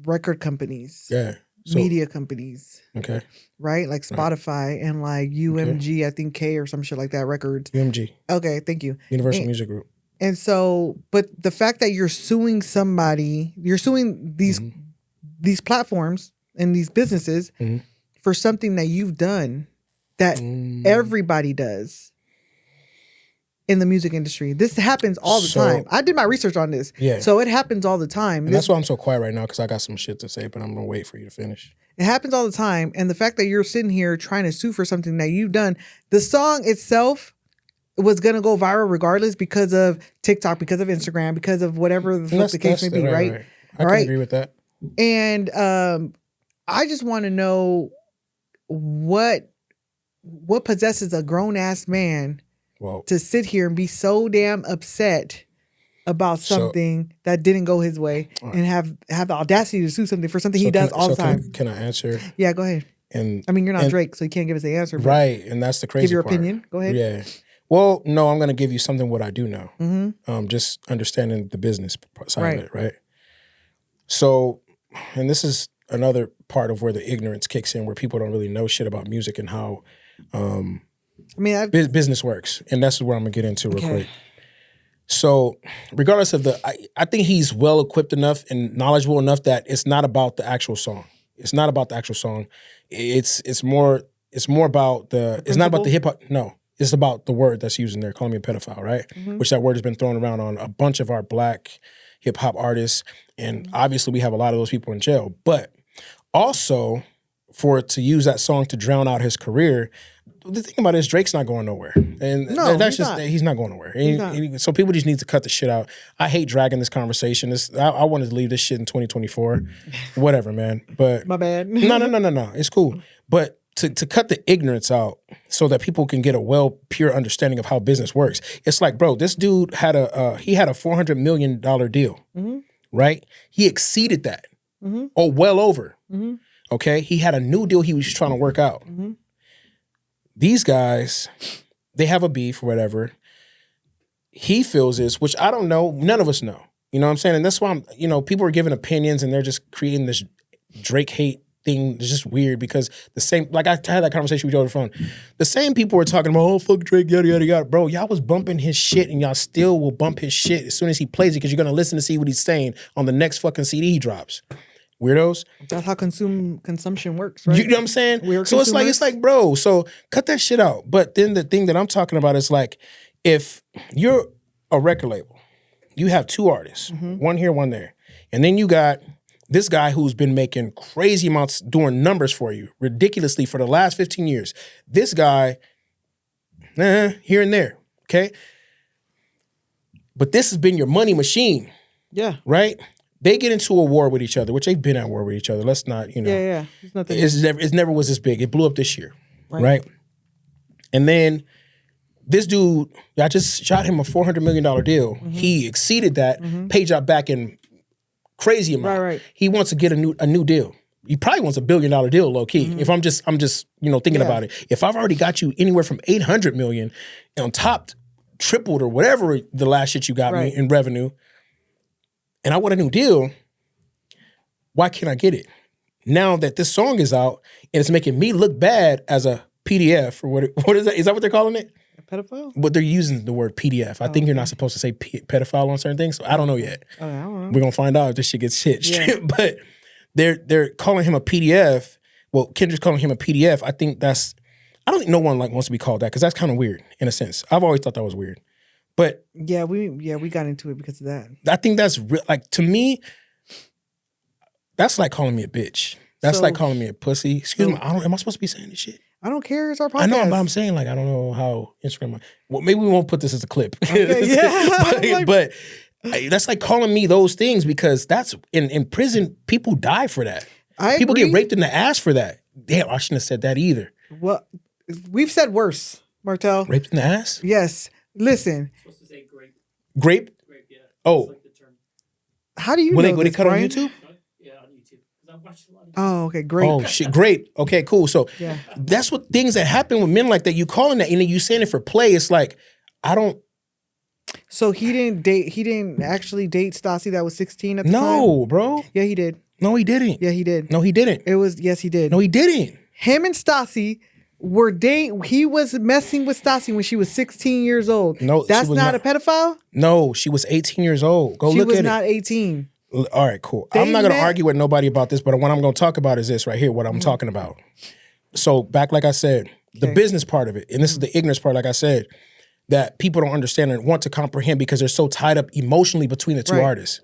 Record companies. Yeah. Media companies. Okay. Right? Like Spotify and like UMG, I think K or some shit like that, records. UMG. Okay, thank you. Universal Music Group. And so, but the fact that you're suing somebody, you're suing these platforms and these businesses for something that you've done that everybody does in the music industry. This happens all the time. I did my research on this. Yeah. So it happens all the time. And that's why I'm so quiet right now, because I got some shit to say, but I'm going to wait for you to finish. It happens all the time. And the fact that you're sitting here trying to sue for something that you've done, the song itself was going to go viral regardless because of TikTok, because of Instagram, because of whatever the case may be, right? I can agree with that. And I just want to know what possesses a grown-ass man to sit here and be so damn upset about something that didn't go his way and have the audacity to sue something for something he does all the time. Can I answer? Yeah, go ahead. And I mean, you're not Drake, so you can't give us the answer. Right, and that's the crazy part. Give your opinion. Go ahead. Yeah. Well, no, I'm going to give you something what I do know. Just understanding the business side of it, right? So, and this is another part of where the ignorance kicks in, where people don't really know shit about music and how business works. And that's where I'm going to get into real quick. So, regardless of I think he's well equipped enough and knowledgeable enough that it's not about the actual song. It's not about the actual song. It's more about it's not about the hip hop. No. It's about the word that's used in there, calling me a pedophile, right? Which that word has been thrown around on a bunch of our black hip hop artists. And obviously we have a lot of those people in jail. But also for it to use that song to drown out his career, the thing about it is Drake's not going nowhere. And he's not going nowhere. So people just need to cut the shit out. I hate dragging this conversation. I wanted to leave this shit in 2024. Whatever, man. But my bad. No. It's cool. But to cut the ignorance out so that people can get a pure understanding of how business works. It's like, bro, this dude had a $400 million deal, right? He exceeded that, or well over, okay? He had a new deal he was trying to work out. These guys, they have a beef or whatever. He feels this, which I don't know, none of us know. You know what I'm saying? And that's why people are giving opinions and they're just creating this Drake hate thing is just weird because the same, like I had that conversation with you over the phone. The same people were talking about, oh, fuck Drake, yada, yada, yada. Bro, y'all was bumping his shit and y'all still will bump his shit as soon as he plays it because you're going to listen to see what he's saying on the next fucking CD he drops. Weirdos. That's how consumption works, right? You know what I'm saying? So it's like, bro, so cut that shit out. But then the thing that I'm talking about is like, if you're a record label, you have two artists, one here, one there. And then you got this guy who's been making crazy amounts, doing numbers for you, ridiculously for the last 15 years. This guy, here and there, okay? But this has been your money machine. Yeah. Right? They get into a war with each other, which they've been at war with each other. Let's not, you know. Yeah. It never was this big. It blew up this year, right? And then this dude, I just shot him a $400 million deal. He exceeded that, paid y'all back in crazy amount. Right. He wants to get a new deal. He probably wants $1 billion deal, low key. If I'm just you know thinking about it. If I've already got you anywhere from $800 million on top, tripled or whatever the last shit you got me in revenue, and I want a new deal, why can't I get it? Now that this song is out and it's making me look bad as a PDF or what is that? Is that what they're calling it? A pedophile? But they're using the word PDF. I think you're not supposed to say pedophile on certain things, so I don't know yet. I don't know. We're gonna find out if this shit gets hit. Yeah. But they're calling him a PDF. Well, Kendrick's calling him a PDF. I think I don't think no one wants to be called that because that's kind of weird in a sense. I've always thought that was weird. But we got into it because of that. I think that's like, to me, that's like calling me a bitch. That's like calling me a pussy. Excuse me. Am I supposed to be saying this shit? I don't care. It's our podcast. I know, but I'm saying I don't know how Instagram. Well, maybe we won't put this as a clip. Okay, but that's like calling me those things because that's in prison. People die for that. People get raped in the ass for that. Damn, I shouldn't have said that either. Well, we've said worse, Martel. Raped in the ass? Yes. Listen. Supposed to say grape. Grape? Grape, yeah. Oh. Like the term. How do you know this, they cut on YouTube? Yeah, on YouTube. Because I watched a lot of YouTube. Oh, okay, grape. Oh, shit, grape. Okay, cool. So that's what things that happen with men like that. You calling that and then you saying it for play. It's like, I don't. So he didn't actually date Stassi that was 16 at the time? No, bro. Yeah, he did. No, he didn't. Yeah, he did. No, he didn't. Yes, he did. No, he didn't. Him and Stassi were he was messing with Stassi when she was 16 years old. No, that's not a pedophile? No, she was 18 years old. Go look at it. She was not 18. All right, cool. I'm not going to argue with nobody about this, but what I'm going to talk about is this right here, what I'm talking about. So back, like I said, the business part of it, and this is the ignorance part, like I said, that people don't understand and want to comprehend because they're so tied up emotionally between the two artists.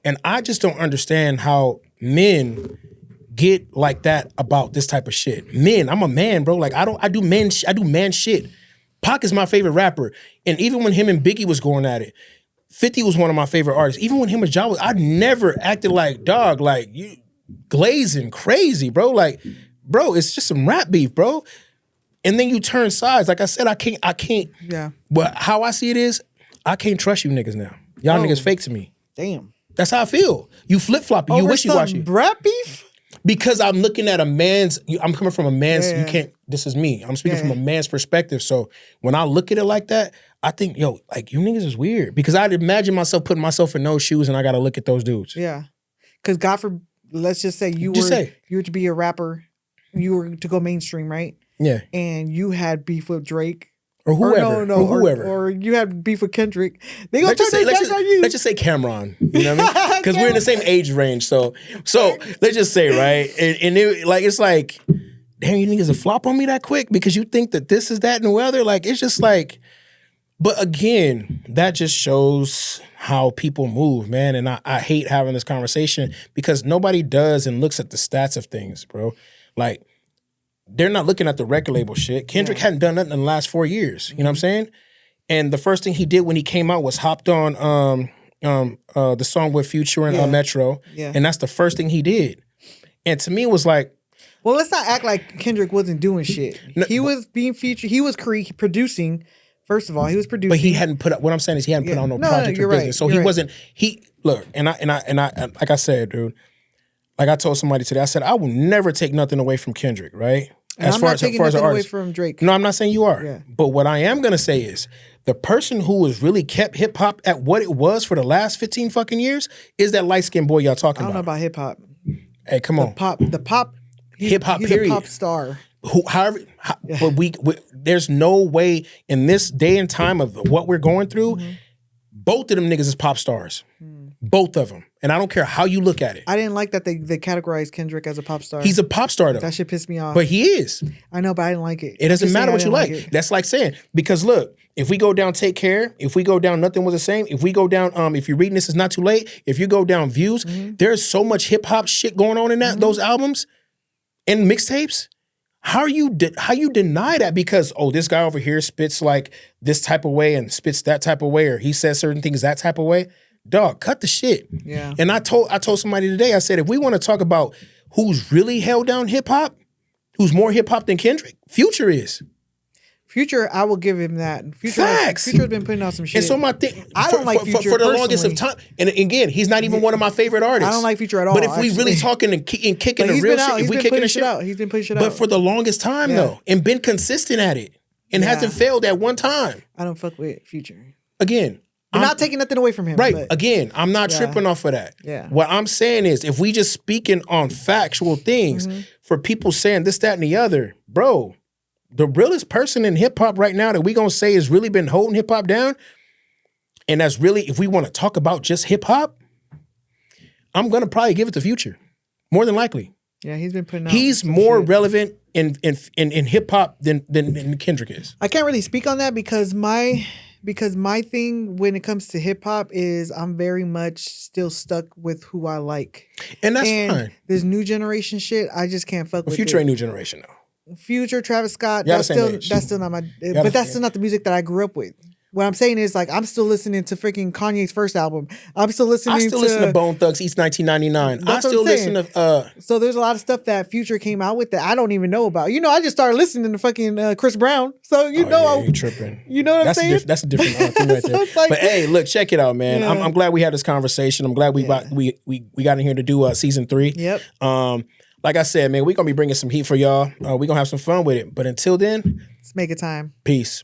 And I just don't understand how men get like that about this type of shit. Men, I'm a man, bro. Like I do man shit. Pac is my favorite rapper. And even when him and Biggie was going at it, 50 was one of my favorite artists. Even when him and Ja was, I never acted like, dog, like you glazing crazy, bro. Like, bro, it's just some rap beef, bro. And then you turn sides. Like I said, I can't. Yeah. But how I see it is, I can't trust you niggas now. Y'all niggas fake to me. Damn. That's how I feel. You flip-floppy. You wishy-washy. Rap beef? Because I'm looking at I'm coming from a man's, you can't, this is me. I'm speaking from a man's perspective. So when I look at it like that, I think, yo, like you niggas is weird. Because I'd imagine myself putting myself in those shoes and I got to look at those dudes. Yeah. Because God forbid, let's just say you were to be a rapper, you were to go mainstream, right? Yeah. And you had beef with Drake. Or whoever. Or you had beef with Kendrick. They gonna turn their back on you. Let's just say Cameron. You know what I mean? Because we're in the same age range. So let's just say, right? And it's like, damn, you niggas a flop on me that quick because you think that this is that and the other. Like, it's just like, but again, that just shows how people move, man. And I hate having this conversation because nobody does and looks at the stats of things, bro. Like, they're not looking at the record label shit. Kendrick hadn't done nothing in the last 4 years. You know what I'm saying? And the first thing he did when he came out was hopped on the song with Future and Metro. Yeah. And that's the first thing he did. And to me, it was like, well, let's not act like Kendrick wasn't doing shit. No, he was being featured. He was producing. First of all, he was producing. But he hadn't put up, what I'm saying is he hadn't put on no project or business. So he wasn't, look, and I like I said, dude, like I told somebody today, I said, I will never take nothing away from Kendrick, right? As far as an artist. Away from Drake. No, I'm not saying you are. Yeah. But what I am going to say is the person who has really kept hip hop at what it was for the last 15 fucking years is that light-skinned boy y'all talking about. I don't know about hip hop. Hey, come on. The pop hip hop. He's Period. a pop star. But we there's no way in this day and time of what we're going through. Both of them niggas is pop stars. Both of them. And I don't care how you look at it. I didn't like that they categorized Kendrick as a pop star. He's a pop star though. That shit pissed me off. But he is. I know, but I didn't like it. It doesn't matter what you like. That's like saying, because look, if we go down Take Care, if we go down Nothing Was the Same, if we go down if you're reading This Is Not Too Late, if you go down Views, there's so much hip hop shit going on in those albums and mixtapes. How you deny that because this guy over here spits like this type of way and spits that type of way, or he says certain things that type of way? Dog, cut the shit. Yeah. And I told somebody today, I said, if we want to talk about who's really held down hip hop, who's more hip hop than Kendrick, Future is. Future, I will give him that. Facts. Future's been putting out some shit. And so my thing, I don't like Future for the longest of time. And again, he's not even one of my favorite artists. I don't like Future at all. But if we really talking and kicking the real shit, if we kicking the shit out, he's been putting shit out. But for the longest time though, and been consistent at it, and hasn't failed at one time. I don't fuck with Future. Again, I'm not taking nothing away from him. Right. But, again, I'm not tripping off of that. Yeah. What I'm saying is, if we just speaking on factual things, for people saying this, that, and the other, bro, the realest person in hip hop right now that we gonna say has really been holding hip hop down, and that's really, if we want to talk about just hip hop, I'm gonna probably give it to Future, more than likely. Yeah, he's been putting out. He's more relevant in hip hop than Kendrick is. I can't really speak on that because my thing when it comes to hip hop is I'm very much still stuck with who I like, and that's fine. This new generation shit, I just can't fuck with. Future ain't new generation though. Future, Travis Scott, that's still not my, but that's still not the music that I grew up with. What I'm saying is, like, I'm still listening to freaking Kanye's first album. I'm still listening. I still listen to Bone Thugs, East 1999. I still listen to. So there's a lot of stuff that Future came out with that I don't even know about. I just started listening to fucking Chris Brown. So you tripping. You know what I'm saying? That's a different thing right there. So like, but hey, look, check it out, man. Yeah. I'm glad we had this conversation. I'm glad we got in here to do season 3. Yep. Like I said, man, we're gonna be bringing some heat for y'all. We're gonna have some fun with it. But until then, let's make it time. Peace.